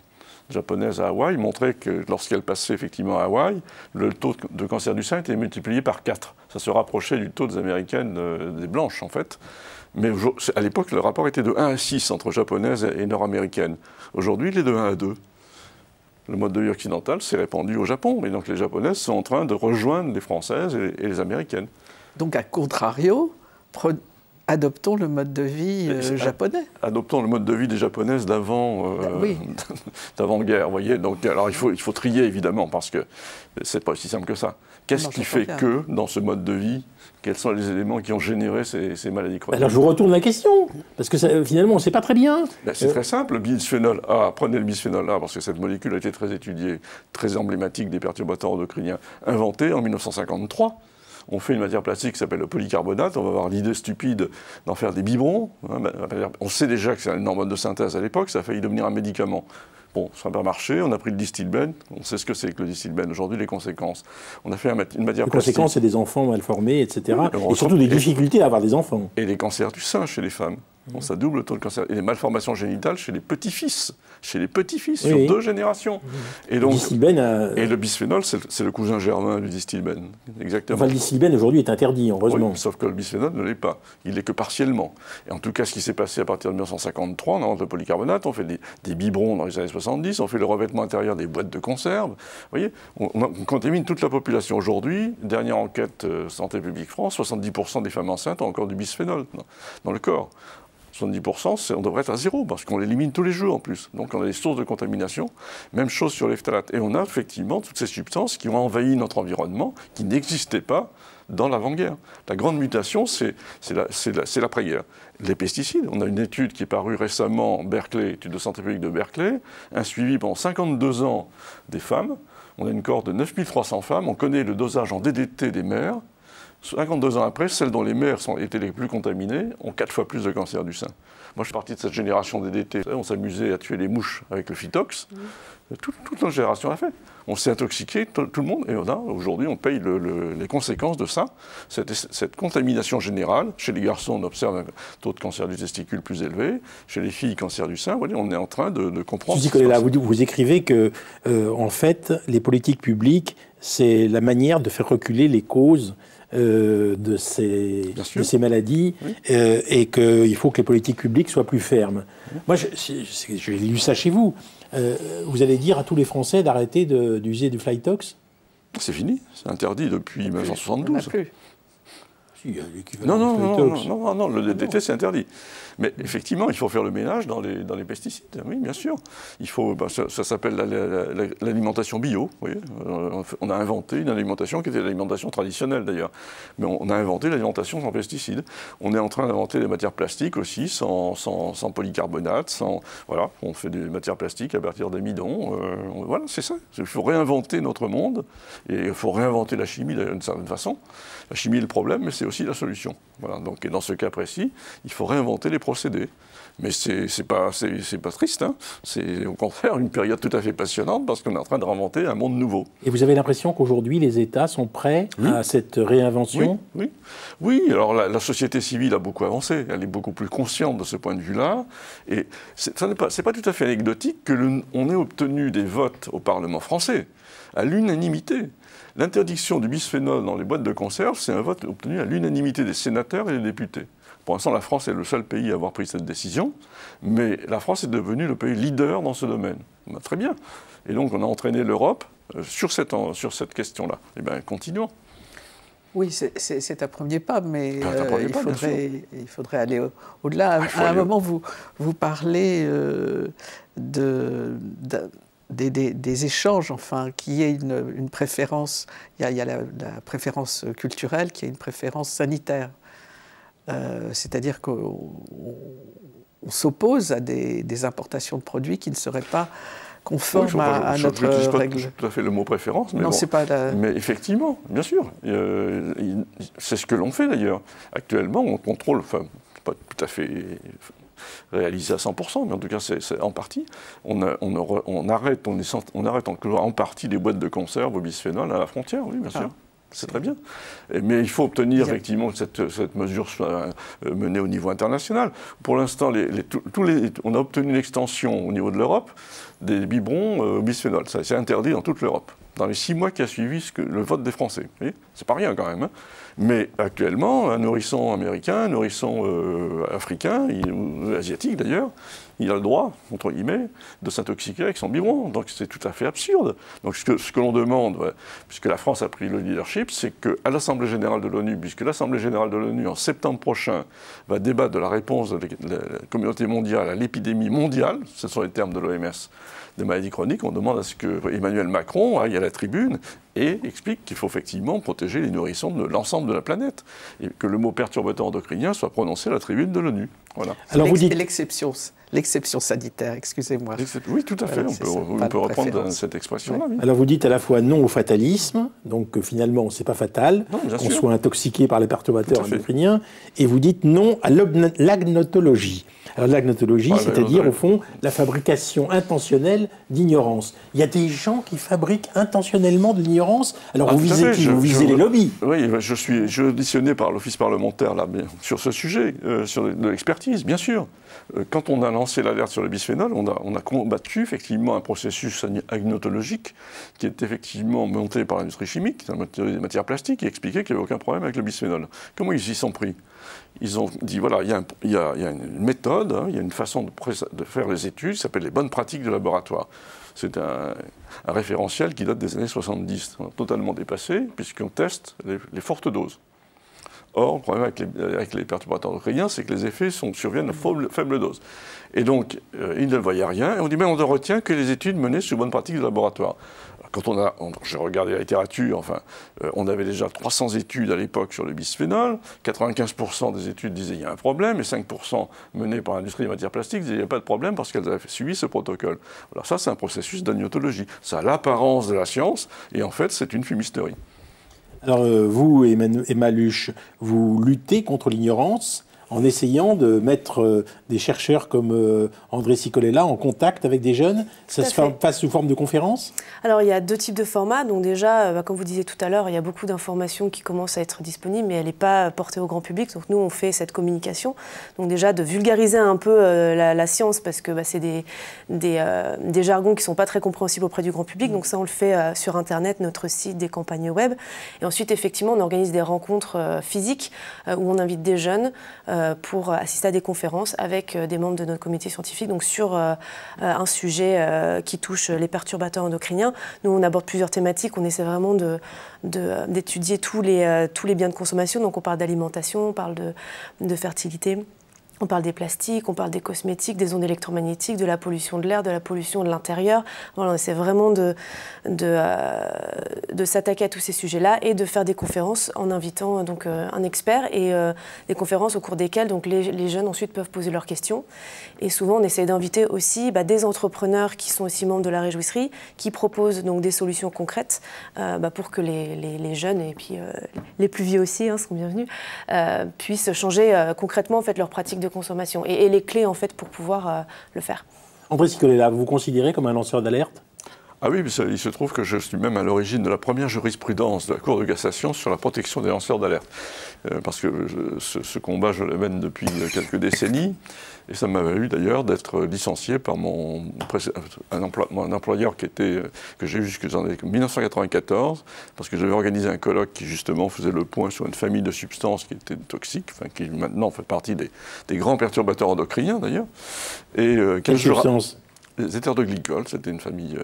Speaker 6: japonaises à Hawaï montraient que lorsqu'elles passaient effectivement à Hawaï, le taux de cancer du sein était multiplié par 4. Ça se rapprochait du taux des Américaines, des blanches en fait. Mais à l'époque, le rapport était de 1 à 6 entre japonaises et nord-américaines. Aujourd'hui, il est de 1 à 2. Le mode de vie occidental s'est répandu au Japon, et donc les japonaises sont en train de rejoindre les françaises et les américaines.
Speaker 3: Donc, à contrario, adoptons le mode de vie japonais.
Speaker 6: Adoptons le mode de vie des Japonaises d'avant-guerre, vous voyez. Donc, alors, il faut trier, évidemment, parce que c'est pas aussi simple que ça. Qu'est-ce qui fait que, dans ce mode de vie, quels sont les éléments qui ont généré ces maladies chroniques?
Speaker 1: Alors, je vous retourne la question, parce que finalement, on ne sait pas très bien.
Speaker 6: Ben, c'est très simple, le bisphénol A, prenez le bisphénol A, parce que cette molécule a été très étudiée, très emblématique des perturbateurs endocriniens, inventée en 1953. On fait une matière plastique qui s'appelle le polycarbonate, on va avoir l'idée stupide d'en faire des biberons. On sait déjà que c'est une hormone de synthèse à l'époque, ça a failli devenir un médicament. Bon, ça n'a pas marché, on a pris le distilbène, on sait ce que c'est que le distilbène aujourd'hui, les conséquences. On a fait une matière plastique.
Speaker 1: Les conséquences, c'est des enfants mal formés, etc. Et surtout des difficultés à avoir des enfants.
Speaker 6: Et les cancers du sein chez les femmes. Bon, ça double le taux de cancer. Et les malformations génitales chez les petits-fils. Chez les petits-fils, sur 2 générations. Et donc, et le bisphénol, c'est le cousin germain du distilbène. Exactement.
Speaker 1: Enfin, le distilbène, aujourd'hui, est interdit, heureusement.
Speaker 6: Oui, sauf que le bisphénol ne l'est pas. Il l'est que partiellement. Et en tout cas, ce qui s'est passé à partir de 1953, on invente le polycarbonate, on fait des biberons dans les années 70, on fait le revêtement intérieur des boîtes de conserve. Vous voyez, on contamine toute la population. Aujourd'hui, dernière enquête Santé publique France, 70% des femmes enceintes ont encore du bisphénol dans le corps. 70%, on devrait être à 0, parce qu'on l'élimine tous les jours en plus. Donc on a des sources de contamination. Même chose sur les phtalates. Et on a effectivement toutes ces substances qui ont envahi notre environnement, qui n'existaient pas dans l'avant-guerre. La grande mutation, c'est l'après-guerre. Les pesticides, on a une étude qui est parue récemment, Berkeley, étude de santé publique de Berkeley, un suivi pendant 52 ans des femmes. On a une cohorte de 9300 femmes, on connaît le dosage en DDT des mères. 52 ans après, celles dont les mères étaient les plus contaminées ont 4 fois plus de cancer du sein. Moi, je suis parti de cette génération DDT. On s'amusait à tuer les mouches avec le phytox. Toute notre génération l'a fait. On s'est intoxiqué, tout le monde, et aujourd'hui, on paye les conséquences de ça. Cette contamination générale. Chez les garçons, on observe un taux de cancer du testicule plus élevé. Chez les filles, cancer du sein. Vous voyez, on est en train de comprendre.
Speaker 1: Vous écrivez que, en fait, les politiques publiques, c'est la manière de faire reculer les causes de ces maladies, oui. Et qu'il faut que les politiques publiques soient plus fermes. Oui. Moi, j'ai lu ça chez vous. Vous allez dire à tous les Français d'arrêter d'user du Flytox?
Speaker 6: C'est fini, c'est interdit depuis 1972.
Speaker 1: Si,
Speaker 6: non, le DDT c'est interdit. Mais effectivement, il faut faire le ménage dans les pesticides, oui, bien sûr. Il faut, ça s'appelle l'alimentation bio, vous voyez. On a inventé une alimentation qui était l'alimentation traditionnelle d'ailleurs. Mais on a inventé l'alimentation sans pesticides. On est en train d'inventer des matières plastiques aussi, sans polycarbonate, voilà, on fait des matières plastiques à partir d'amidon. Voilà, c'est ça. Il faut réinventer notre monde, et il faut réinventer la chimie d'une certaine façon. La chimie est le problème, mais c'est aussi la solution. Voilà, donc, et dans ce cas précis, il faut réinventer les procédés. Mais c'est pas triste, hein. C'est au contraire une période tout à fait passionnante parce qu'on est en train de réinventer un monde nouveau.
Speaker 1: Et vous avez l'impression qu'aujourd'hui, les États sont prêts à cette réinvention?
Speaker 6: Oui, alors la société civile a beaucoup avancé. Elle est beaucoup plus consciente de ce point de vue-là. Et c'est pas tout à fait anecdotique qu'on ait obtenu des votes au Parlement français à l'unanimité. L'interdiction du bisphénol dans les boîtes de conserve, c'est un vote obtenu à l'unanimité des sénateurs et des députés. Pour l'instant, la France est le seul pays à avoir pris cette décision, mais la France est devenue le pays leader dans ce domaine. Très bien. Et donc, on a entraîné l'Europe sur cette question-là. Eh bien, continuons.
Speaker 3: Oui, c'est un premier pas, mais il faudrait aller au-delà. À un moment, vous parlez des échanges, enfin, qu'il y ait une préférence. Il y a la préférence culturelle, qui est une préférence sanitaire. C'est-à-dire qu'on s'oppose à des importations de produits qui ne seraient pas conformes à notre règle.
Speaker 6: Je ne sais pas tout à fait le mot préférence, mais,
Speaker 3: non, c'est pas
Speaker 6: mais effectivement, bien sûr. C'est ce que l'on fait d'ailleurs. Actuellement, on contrôle, enfin, pas tout à fait réalisé à 100%, mais en tout cas, c'est en partie. On arrête en partie les boîtes de conserve au bisphénol à la frontière, oui, bien sûr. C'est très bien. Mais il faut obtenir effectivement que cette mesure soit menée au niveau international. Pour l'instant, on a obtenu une extension au niveau de l'Europe des biberons au bisphénol. Ça c'est interdit dans toute l'Europe. dans les 6 mois qui a suivi le vote des Français. C'est pas rien quand même. Hein. Mais actuellement, un nourrisson américain, un nourrisson africain, ou asiatique d'ailleurs, il a le droit, entre guillemets, de s'intoxiquer avec son biberon. Donc c'est tout à fait absurde. Donc ce que l'on demande, puisque la France a pris le leadership, c'est qu'à l'Assemblée générale de l'ONU, puisque l'Assemblée générale de l'ONU en septembre prochain va débattre de la réponse de la communauté mondiale à l'épidémie mondiale, ce sont les termes de l'OMS, des maladies chroniques, on demande à ce que Emmanuel Macron aille à la tribune et explique qu'il faut effectivement protéger les nourrissons de l'ensemble de la planète et que le mot perturbateur endocrinien soit prononcé à la tribune de l'ONU. Voilà.
Speaker 3: Alors vous dites l'exception sanitaire, excusez-moi.
Speaker 6: Oui, tout à fait, on peut reprendre cette expression-là. Oui.
Speaker 1: Alors vous dites à la fois non au fatalisme, donc finalement c'est pas fatal qu'on soit intoxiqué par les perturbateurs endocriniens, et vous dites non à l'agnotologie. Alors l'agnotologie, c'est-à-dire au fond la fabrication intentionnelle d'ignorance. Il y a des gens qui fabriquent intentionnellement de l'ignorance. Alors vous visez qui ? Vous visez les lobbies.
Speaker 6: Oui, je suis auditionné par l'Office parlementaire là, sur ce sujet, sur de l'expertise, bien sûr. Quand on a lancé l'alerte sur le bisphénol, on a combattu effectivement un processus agnotologique qui est effectivement monté par l'industrie chimique, des matières plastiques, qui expliquait qu'il n'y avait aucun problème avec le bisphénol. Comment ils y sont pris ? Ils ont dit, voilà, il y a une méthode, il y a une façon de faire les études qui s'appelle les bonnes pratiques de laboratoire. C'est un référentiel qui date des années 70, totalement dépassé, puisqu'on teste les fortes doses. Or, le problème avec les perturbateurs endocriniens, c'est que les effets surviennent à faible dose. Et donc, ils ne voyaient rien, et on dit, mais on ne retient que les études menées sur bonnes pratiques de laboratoire. Quand j'ai regardé la littérature, on avait déjà 300 études à l'époque sur le bisphénol, 95% des études disaient qu'il y a un problème, et 5% menées par l'industrie des matières plastiques disaient qu'il n'y a pas de problème parce qu'elles avaient suivi ce protocole. Alors ça, c'est un processus d'agnotologie. Ça a l'apparence de la science, et en fait, c'est une fumisterie.
Speaker 1: Alors vous, Emma Luche, vous luttez contre l'ignorance en essayant de mettre des chercheurs comme André Cicolella en contact avec des jeunes. Ça se passe sous forme de conférences ?
Speaker 7: Alors, il y a 2 types de formats. Donc déjà, comme vous disiez tout à l'heure, il y a beaucoup d'informations qui commencent à être disponibles, mais elle n'est pas portée au grand public. Donc nous, on fait cette communication. Donc déjà, de vulgariser un peu la science, parce que c'est des jargons qui ne sont pas très compréhensibles auprès du grand public. Donc ça, on le fait sur Internet, notre site, des campagnes web. Et ensuite, effectivement, on organise des rencontres physiques où on invite des jeunes pour assister à des conférences avec des membres de notre comité scientifique, donc sur un sujet qui touche les perturbateurs endocriniens. Nous, on aborde plusieurs thématiques. On essaie vraiment d'étudier tous les biens de consommation. Donc, on parle d'alimentation, on parle de fertilité. On parle des plastiques, on parle des cosmétiques, des ondes électromagnétiques, de la pollution de l'air, de la pollution de l'intérieur. Voilà, on essaie vraiment de s'attaquer à tous ces sujets-là et de faire des conférences en invitant donc, un expert et des conférences au cours desquelles donc, les jeunes ensuite peuvent poser leurs questions. Et souvent, on essaie d'inviter aussi des entrepreneurs qui sont aussi membres de la Réjouisserie, qui proposent donc des solutions concrètes pour que les jeunes et puis les plus vieux aussi sont bienvenus, puissent changer concrètement en fait, leurs pratiques de consommation et les clés en fait pour pouvoir le faire.
Speaker 1: André Cicolella, vous vous considérez comme un lanceur d'alerte ?
Speaker 6: Ah oui, mais il se trouve que je suis même à l'origine de la première jurisprudence de la Cour de cassation sur la protection des lanceurs d'alerte. Parce que ce combat, je le mène depuis quelques décennies, et ça m'a valu d'ailleurs d'être licencié par un employeur que j'ai eu jusqu'en 1994, parce que j'avais organisé un colloque qui justement faisait le point sur une famille de substances qui étaient toxiques, qui maintenant fait partie des grands perturbateurs endocriniens d'ailleurs. Et
Speaker 1: quelles substances ?
Speaker 6: Les éthers de glycol, c'était une famille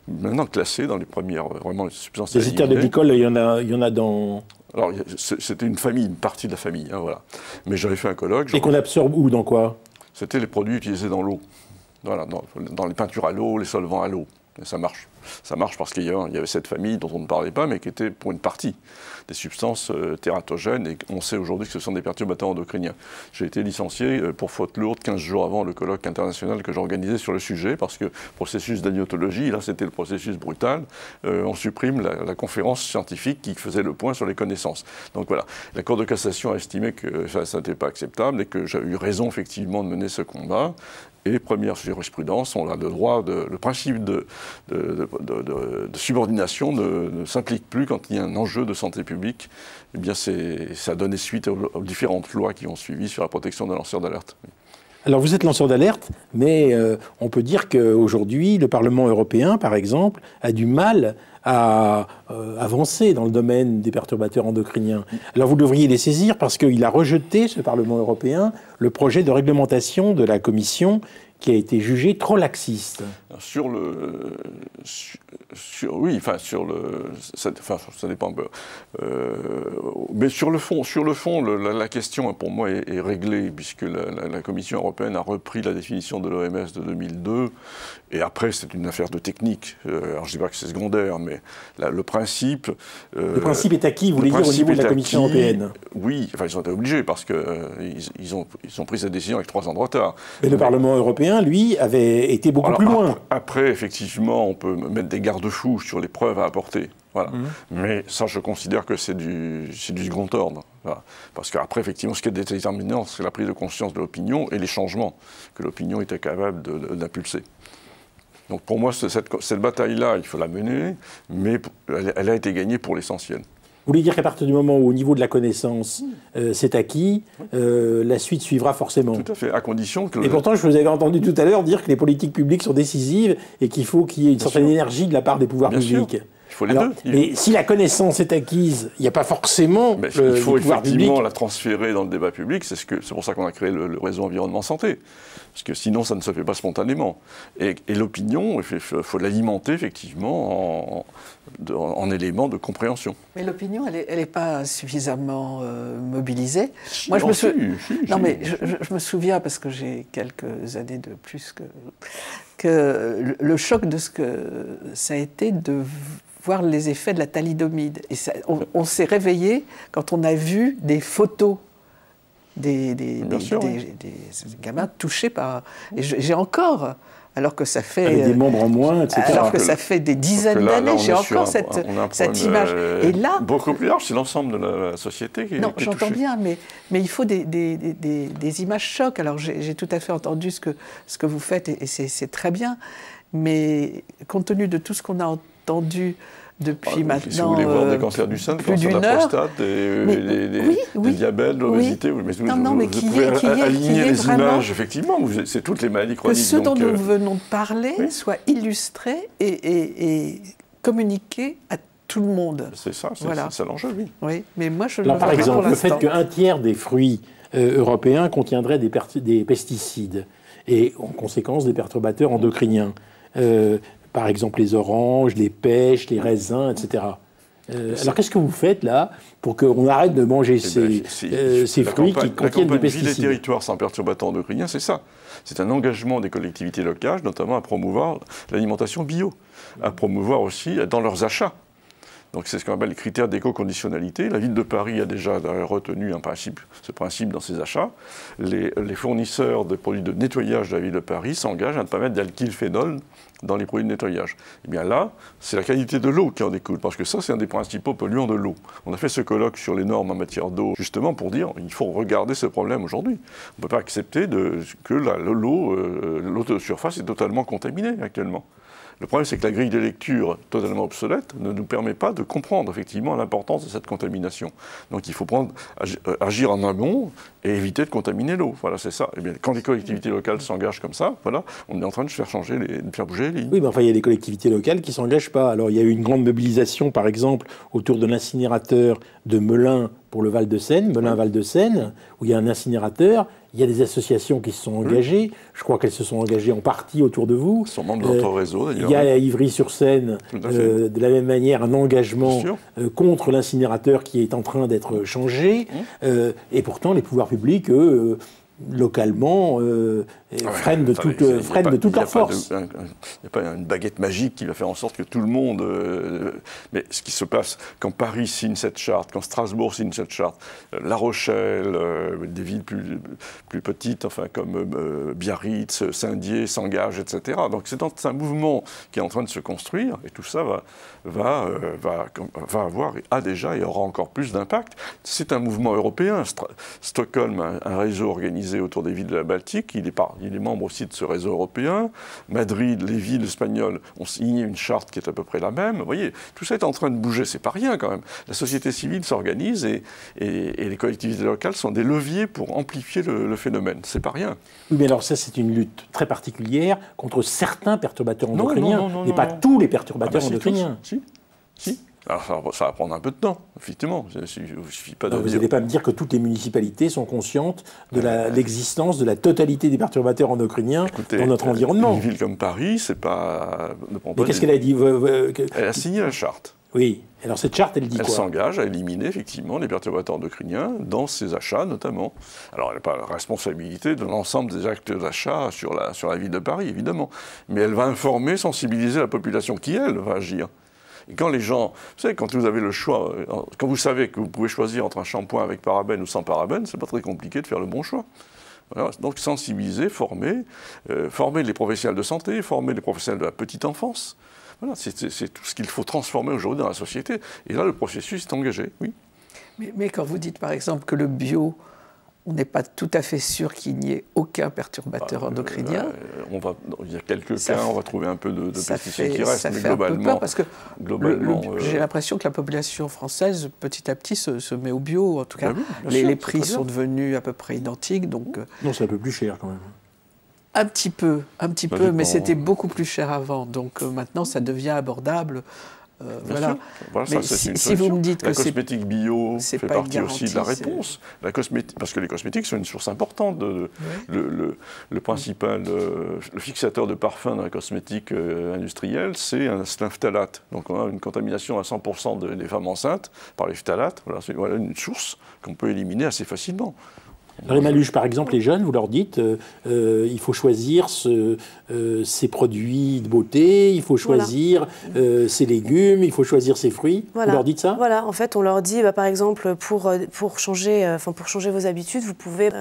Speaker 6: maintenant classée dans les premières vraiment substances.
Speaker 1: Les éthers de glycol, il y en a dans...
Speaker 6: Alors, c'était une partie de la famille, voilà. Mais j'avais fait un colloque.
Speaker 1: Et qu'on absorbe où, dans quoi ?
Speaker 6: C'était les produits utilisés dans l'eau. Voilà, dans les peintures à l'eau, les solvants à l'eau. Et ça marche. Ça marche parce qu'il y avait cette famille dont on ne parlait pas, mais qui était pour une partie des substances tératogènes, et on sait aujourd'hui que ce sont des perturbateurs endocriniens. J'ai été licencié pour faute lourde 15 jours avant le colloque international que j'organisais sur le sujet, parce que processus d'agnotologie, là c'était le processus brutal, on supprime la conférence scientifique qui faisait le point sur les connaissances. Donc voilà, la Cour de cassation a estimé que ça n'était pas acceptable et que j'avais eu raison effectivement de mener ce combat. Et première jurisprudence, on a le principe de subordination ne s'implique plus quand il y a un enjeu de santé publique. Eh bien, ça a donné suite aux différentes lois qui ont suivi sur la protection des lanceurs d'alerte.
Speaker 1: Alors vous êtes lanceur d'alerte, mais on peut dire qu'aujourd'hui, le Parlement européen, par exemple, a du mal à avancer dans le domaine des perturbateurs endocriniens. Alors vous devriez les saisir parce qu'il a rejeté, ce Parlement européen, le projet de réglementation de la Commission qui a été jugé trop laxiste.
Speaker 6: Oui, enfin ça dépend un peu. Mais sur le fond, la question pour moi est réglée puisque la Commission européenne a repris la définition de l'OMS de 2002 et après c'est une affaire de technique. Alors je dis pas que c'est secondaire, mais le principe.
Speaker 1: Le principe est acquis, vous voulez dire au niveau de la Commission européenne.
Speaker 6: Oui, enfin ils ont été obligés parce que ils ont pris cette décision avec 3 ans de retard.
Speaker 1: Mais le Parlement européen, lui, avait été beaucoup plus loin.
Speaker 6: Après, effectivement, on peut mettre des garde-fous sur les preuves à apporter. Voilà. Mais ça, je considère que c'est du second ordre. Voilà. Parce qu'après, effectivement, ce qui est déterminant, c'est la prise de conscience de l'opinion et les changements que l'opinion était capable d'impulser. Donc pour moi, cette bataille-là, il faut la mener, mais elle a été gagnée pour l'essentiel.
Speaker 1: Vous voulez dire qu'à partir du moment où, au niveau de la connaissance, c'est acquis, la suite suivra forcément.
Speaker 6: Tout à fait, à condition que...
Speaker 1: Et pourtant, je vous avais entendu tout à l'heure dire que les politiques publiques sont décisives et qu'il faut qu'il y ait une certaine énergie de la part des pouvoirs publics.
Speaker 6: Il faut les deux.
Speaker 1: Mais si la connaissance est acquise, il n'y a pas forcément
Speaker 6: il faut effectivement la transférer dans le débat public. C'est pour ça qu'on a créé le réseau environnement santé. Parce que sinon, ça ne se fait pas spontanément. Et l'opinion, il faut l'alimenter effectivement en éléments de compréhension.
Speaker 3: Mais l'opinion, elle n'est pas suffisamment mobilisée.
Speaker 6: Moi, je
Speaker 3: me souviens, parce que j'ai quelques années de plus, que le choc de ce que ça a été de voir les effets de la thalidomide. Et on s'est réveillé quand on a vu des photos des gamins touchés par... Et j'ai encore, alors que ça fait...
Speaker 1: Avec des membres en moins, etc.
Speaker 3: Alors que ça fait des dizaines d'années, j'ai encore cette image. Et là...
Speaker 6: Beaucoup plus large, c'est l'ensemble de la société qui est touchée.
Speaker 3: Non, j'entends bien, mais il faut des images chocs. Alors j'ai tout à fait entendu ce que vous faites, et c'est très bien. Mais compte tenu de tout ce qu'on a entendu depuis maintenant.
Speaker 6: Si vous voulez voir des cancers du sein, des cancers de la prostate, des diabètes, l'obésité, vous pouvez aligner les images, effectivement, c'est toutes les maladies chroniques.
Speaker 3: Que ce dont nous venons de parler soit illustré et communiqué à tout le monde.
Speaker 6: C'est ça, c'est l'enjeu, oui.
Speaker 3: Oui, mais moi je
Speaker 1: par exemple, le fait qu'un tiers des fruits européens contiendraient des pesticides et en conséquence des perturbateurs endocriniens. Par exemple les oranges, les pêches, les raisins, etc. Alors qu'est-ce que vous faites là pour qu'on arrête de manger ces fruits qui contiennent des pesticides ?
Speaker 6: La campagne Vie des territoires sans perturbateurs endocriniens, c'est ça. C'est un engagement des collectivités locales, notamment à promouvoir l'alimentation bio, à promouvoir aussi dans leurs achats. Donc c'est ce qu'on appelle les critères d'éco-conditionnalité. La ville de Paris a déjà retenu ce principe dans ses achats. Les fournisseurs de produits de nettoyage de la ville de Paris s'engagent à ne pas mettre d'alkylphénol dans les produits de nettoyage. Et bien là, c'est la qualité de l'eau qui en découle, parce que ça, c'est un des principaux polluants de l'eau. On a fait ce colloque sur les normes en matière d'eau, justement pour dire qu'il faut regarder ce problème aujourd'hui. On ne peut pas accepter que l'eau de surface est totalement contaminée actuellement. Le problème, c'est que la grille de lecture, totalement obsolète, ne nous permet pas de comprendre effectivement l'importance de cette contamination. Donc il faut agir en amont et éviter de contaminer l'eau. Voilà, c'est ça. Et bien, quand les collectivités locales s'engagent comme ça, voilà, on est en train de faire bouger les lignes.
Speaker 1: Oui, mais enfin, il y a des collectivités locales qui ne s'engagent pas. Alors, il y a eu une grande mobilisation, par exemple, autour de l'incinérateur de Melun pour le Val-de-Seine, Melun-Val-de-Seine, où il y a un incinérateur. Il y a des associations qui se sont engagées. Je crois qu'elles se sont engagées en partie autour de vous.
Speaker 6: Elles sont membres de notre réseau, d'ailleurs.
Speaker 1: Il y a à Ivry-sur-Seine, de la même manière, un engagement contre l'incinérateur qui est en train d'être changé. Et pourtant, les pouvoirs publics, eux, localement, freinent de toute leur force.
Speaker 6: Il n'y a pas une baguette magique qui va faire en sorte que tout le monde... mais ce qui se passe, quand Paris signe cette charte, quand Strasbourg signe cette charte, La Rochelle, des villes plus petites, enfin, comme Biarritz, Saint-Dié, s'engagent, etc. Donc c'est un mouvement qui est en train de se construire, et tout ça va avoir, et a déjà, et aura encore plus d'impact. C'est un mouvement européen. Stockholm, un réseau organisé organisé autour des villes de la Baltique. Il est membre aussi de ce réseau européen. Madrid, les villes espagnoles ont signé une charte qui est à peu près la même. Vous voyez, tout ça est en train de bouger. C'est pas rien quand même. La société civile s'organise et les collectivités locales sont des leviers pour amplifier le phénomène. C'est pas rien.
Speaker 1: Oui, mais alors ça, c'est une lutte très particulière contre certains perturbateurs endocriniens, mais pas tous les perturbateurs endocriniens.
Speaker 6: Si. Alors ça va prendre un peu de temps, effectivement. Il suffit pas de
Speaker 1: vous n'allez pas me dire que toutes les municipalités sont conscientes de l'existence de la totalité des perturbateurs endocriniens dans notre environnement.
Speaker 6: Une ville comme Paris, c'est pas...
Speaker 1: Mais qu'est-ce qu'elle a dit?
Speaker 6: Elle a signé la charte.
Speaker 1: Oui. Alors cette charte, elle dit quoi?
Speaker 6: Elle s'engage à éliminer effectivement les perturbateurs endocriniens dans ses achats notamment. Alors elle n'a pas la responsabilité de l'ensemble des actes d'achat sur la ville de Paris, évidemment. Mais elle va informer, sensibiliser la population qui, elle, va agir. Et quand les gens, vous savez, quand vous avez le choix, quand vous savez que vous pouvez choisir entre un shampoing avec parabènes ou sans parabènes, c'est pas très compliqué de faire le bon choix. Voilà, donc sensibiliser, former les professionnels de santé, former les professionnels de la petite enfance. Voilà, c'est tout ce qu'il faut transformer aujourd'hui dans la société. Et là, le processus est engagé, oui.
Speaker 3: Mais quand vous dites, par exemple, que le bio, on n'est pas tout à fait sûr qu'il n'y ait aucun perturbateur endocrinien.
Speaker 6: Il y a quelques cas, on va trouver un peu de pesticides qui restent, mais
Speaker 3: globalement, un peu peur parce que
Speaker 6: globalement,
Speaker 3: j'ai l'impression que la population française, petit à petit, se met au bio. En tout cas, les prix sont devenus à peu près identiques. Donc,
Speaker 1: non, c'est un peu plus cher quand même.
Speaker 3: Un petit peu, mais c'était beaucoup plus cher avant. Donc maintenant, ça devient abordable. Voilà.
Speaker 6: Mais si
Speaker 3: vous me dites que
Speaker 6: la cosmétique bio fait partie aussi de la réponse. Parce que les cosmétiques sont une source importante. Le principal le fixateur de parfum dans la cosmétique industrielle, c'est un phthalate. Donc on a une contamination à 100% des femmes enceintes par les phtalates. Voilà une source qu'on peut éliminer assez facilement.
Speaker 1: Dans les Maluches, par exemple, les jeunes, vous leur dites il faut choisir ses produits de beauté, il faut choisir ses légumes, il faut choisir ses fruits. Voilà. Vous leur dites ça?
Speaker 7: Voilà, en fait, on leur dit, par exemple, pour changer vos habitudes, vous pouvez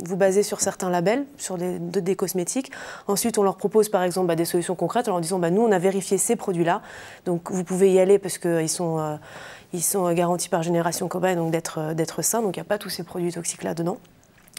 Speaker 7: vous baser sur certains labels, sur des cosmétiques. Ensuite, on leur propose, par exemple, des solutions concrètes en leur disant, nous, on a vérifié ces produits-là, donc vous pouvez y aller parce qu'ils sont garantis par Génération Cobaye, donc d'être sains, donc il n'y a pas tous ces produits toxiques là-dedans.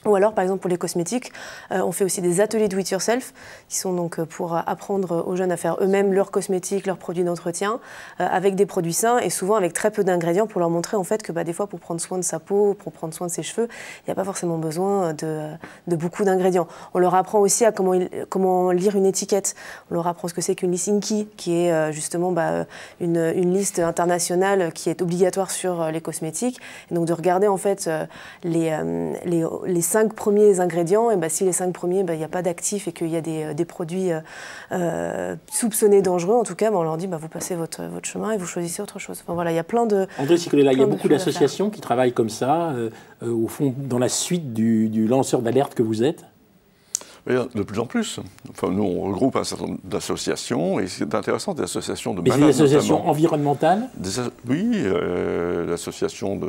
Speaker 7: Ou alors, par exemple, pour les cosmétiques, on fait aussi des ateliers do it yourself, qui sont donc pour apprendre aux jeunes à faire eux-mêmes leurs cosmétiques, leurs produits d'entretien, avec des produits sains et souvent avec très peu d'ingrédients pour leur montrer en fait que des fois, pour prendre soin de sa peau, pour prendre soin de ses cheveux, il n'y a pas forcément besoin de beaucoup d'ingrédients. On leur apprend aussi à comment lire une étiquette. On leur apprend ce que c'est qu'une liste INCI, qui est justement une liste internationale qui est obligatoire sur les cosmétiques. Et donc de regarder en fait les 5 premiers ingrédients, et si les 5 premiers, il n'y a pas d'actifs et qu'il y a des produits soupçonnés dangereux, en tout cas, on leur dit vous passez votre chemin et vous choisissez autre chose. Enfin, voilà, il y a plein de...
Speaker 1: André Cicolella, il y a beaucoup d'associations qui travaillent comme ça, au fond, dans la suite du lanceur d'alerte que vous êtes.
Speaker 6: De plus en plus. Enfin, nous, on regroupe un certain nombre d'associations, et c'est intéressant, des associations de malades.
Speaker 1: Mais des associations environnementales?
Speaker 6: Oui, d'associations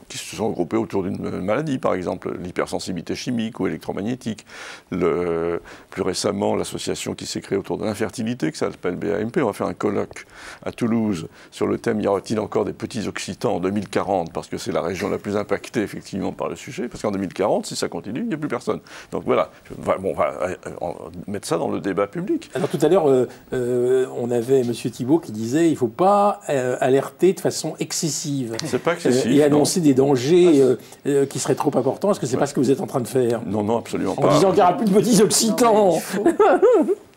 Speaker 6: qui se sont regroupées autour d'une maladie, par exemple, l'hypersensibilité chimique ou électromagnétique. Plus récemment, l'association qui s'est créée autour de l'infertilité, qui s'appelle BAMP, on va faire un colloque à Toulouse sur le thème « Y aura-t-il encore des petits occitans en 2040 ?» parce que c'est la région la plus impactée, effectivement, par le sujet. Parce qu'en 2040, si ça continue, il n'y a plus personne. Donc voilà, on va mettre ça dans le débat public.
Speaker 1: Alors tout à l'heure, on avait M. Thibault qui disait il ne faut pas alerter de façon excessive.
Speaker 6: C'est pas excessif.
Speaker 1: Et annoncer des dangers qui seraient trop importants. Est-ce que c'est pas ce que vous êtes en train de faire?
Speaker 6: Non, absolument pas.
Speaker 1: En disant qu'il n'y aura plus de petits occitans.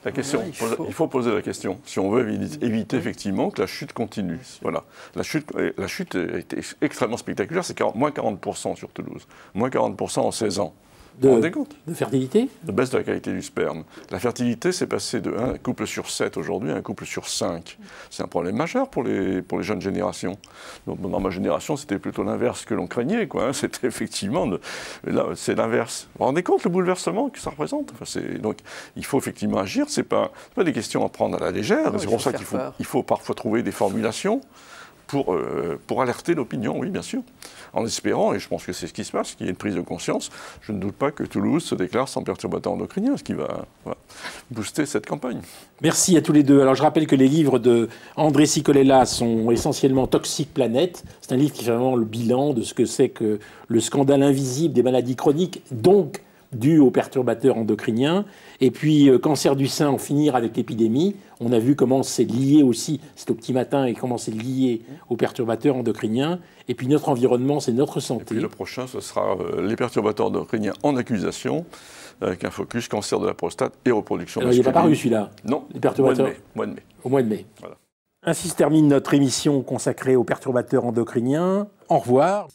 Speaker 6: La question, il faut poser la question. Si on veut éviter effectivement que la chute continue. Voilà. La chute a été extrêmement spectaculaire, c'est moins 40% sur Toulouse. Moins 40% en 16 ans. Vous vous rendez compte ?
Speaker 1: De fertilité ?
Speaker 6: De baisse de la qualité du sperme. La fertilité, c'est passé de un couple sur 7 aujourd'hui à un couple sur 5. C'est un problème majeur pour les jeunes générations. Donc, dans ma génération, c'était plutôt l'inverse que l'on craignait, quoi. C'était effectivement, là, c'est l'inverse. Vous vous rendez compte le bouleversement que ça représente ? Donc, il faut effectivement agir. C'est pas des questions à prendre à la légère. C'est pour ça qu'il faut parfois trouver des formulations pour alerter l'opinion, oui, bien sûr. En espérant, et je pense que c'est ce qui se passe, qu'il y ait une prise de conscience, je ne doute pas que Toulouse se déclare sans perturbateur endocrinien, ce qui va booster cette campagne.
Speaker 1: Merci à tous les deux. Alors je rappelle que les livres de André Cicolella sont essentiellement Toxic Planet. C'est un livre qui fait vraiment le bilan de ce que c'est que le scandale invisible des maladies chroniques, donc dû aux perturbateurs endocriniens. Et puis, cancer du sein, en finir avec l'épidémie. On a vu comment c'est lié aussi, c'est au petit matin, et comment c'est lié aux perturbateurs endocriniens. Et puis, notre environnement, c'est notre santé.
Speaker 6: Et puis, le prochain, ce sera les perturbateurs endocriniens en accusation, avec un focus cancer de la prostate et reproduction masculine.
Speaker 1: Il n'est pas paru, celui-là.
Speaker 6: Non,
Speaker 1: les perturbateurs...
Speaker 6: mois de mai.
Speaker 1: Au mois de mai.
Speaker 6: Voilà.
Speaker 1: Ainsi se termine notre émission consacrée aux perturbateurs endocriniens. Au revoir.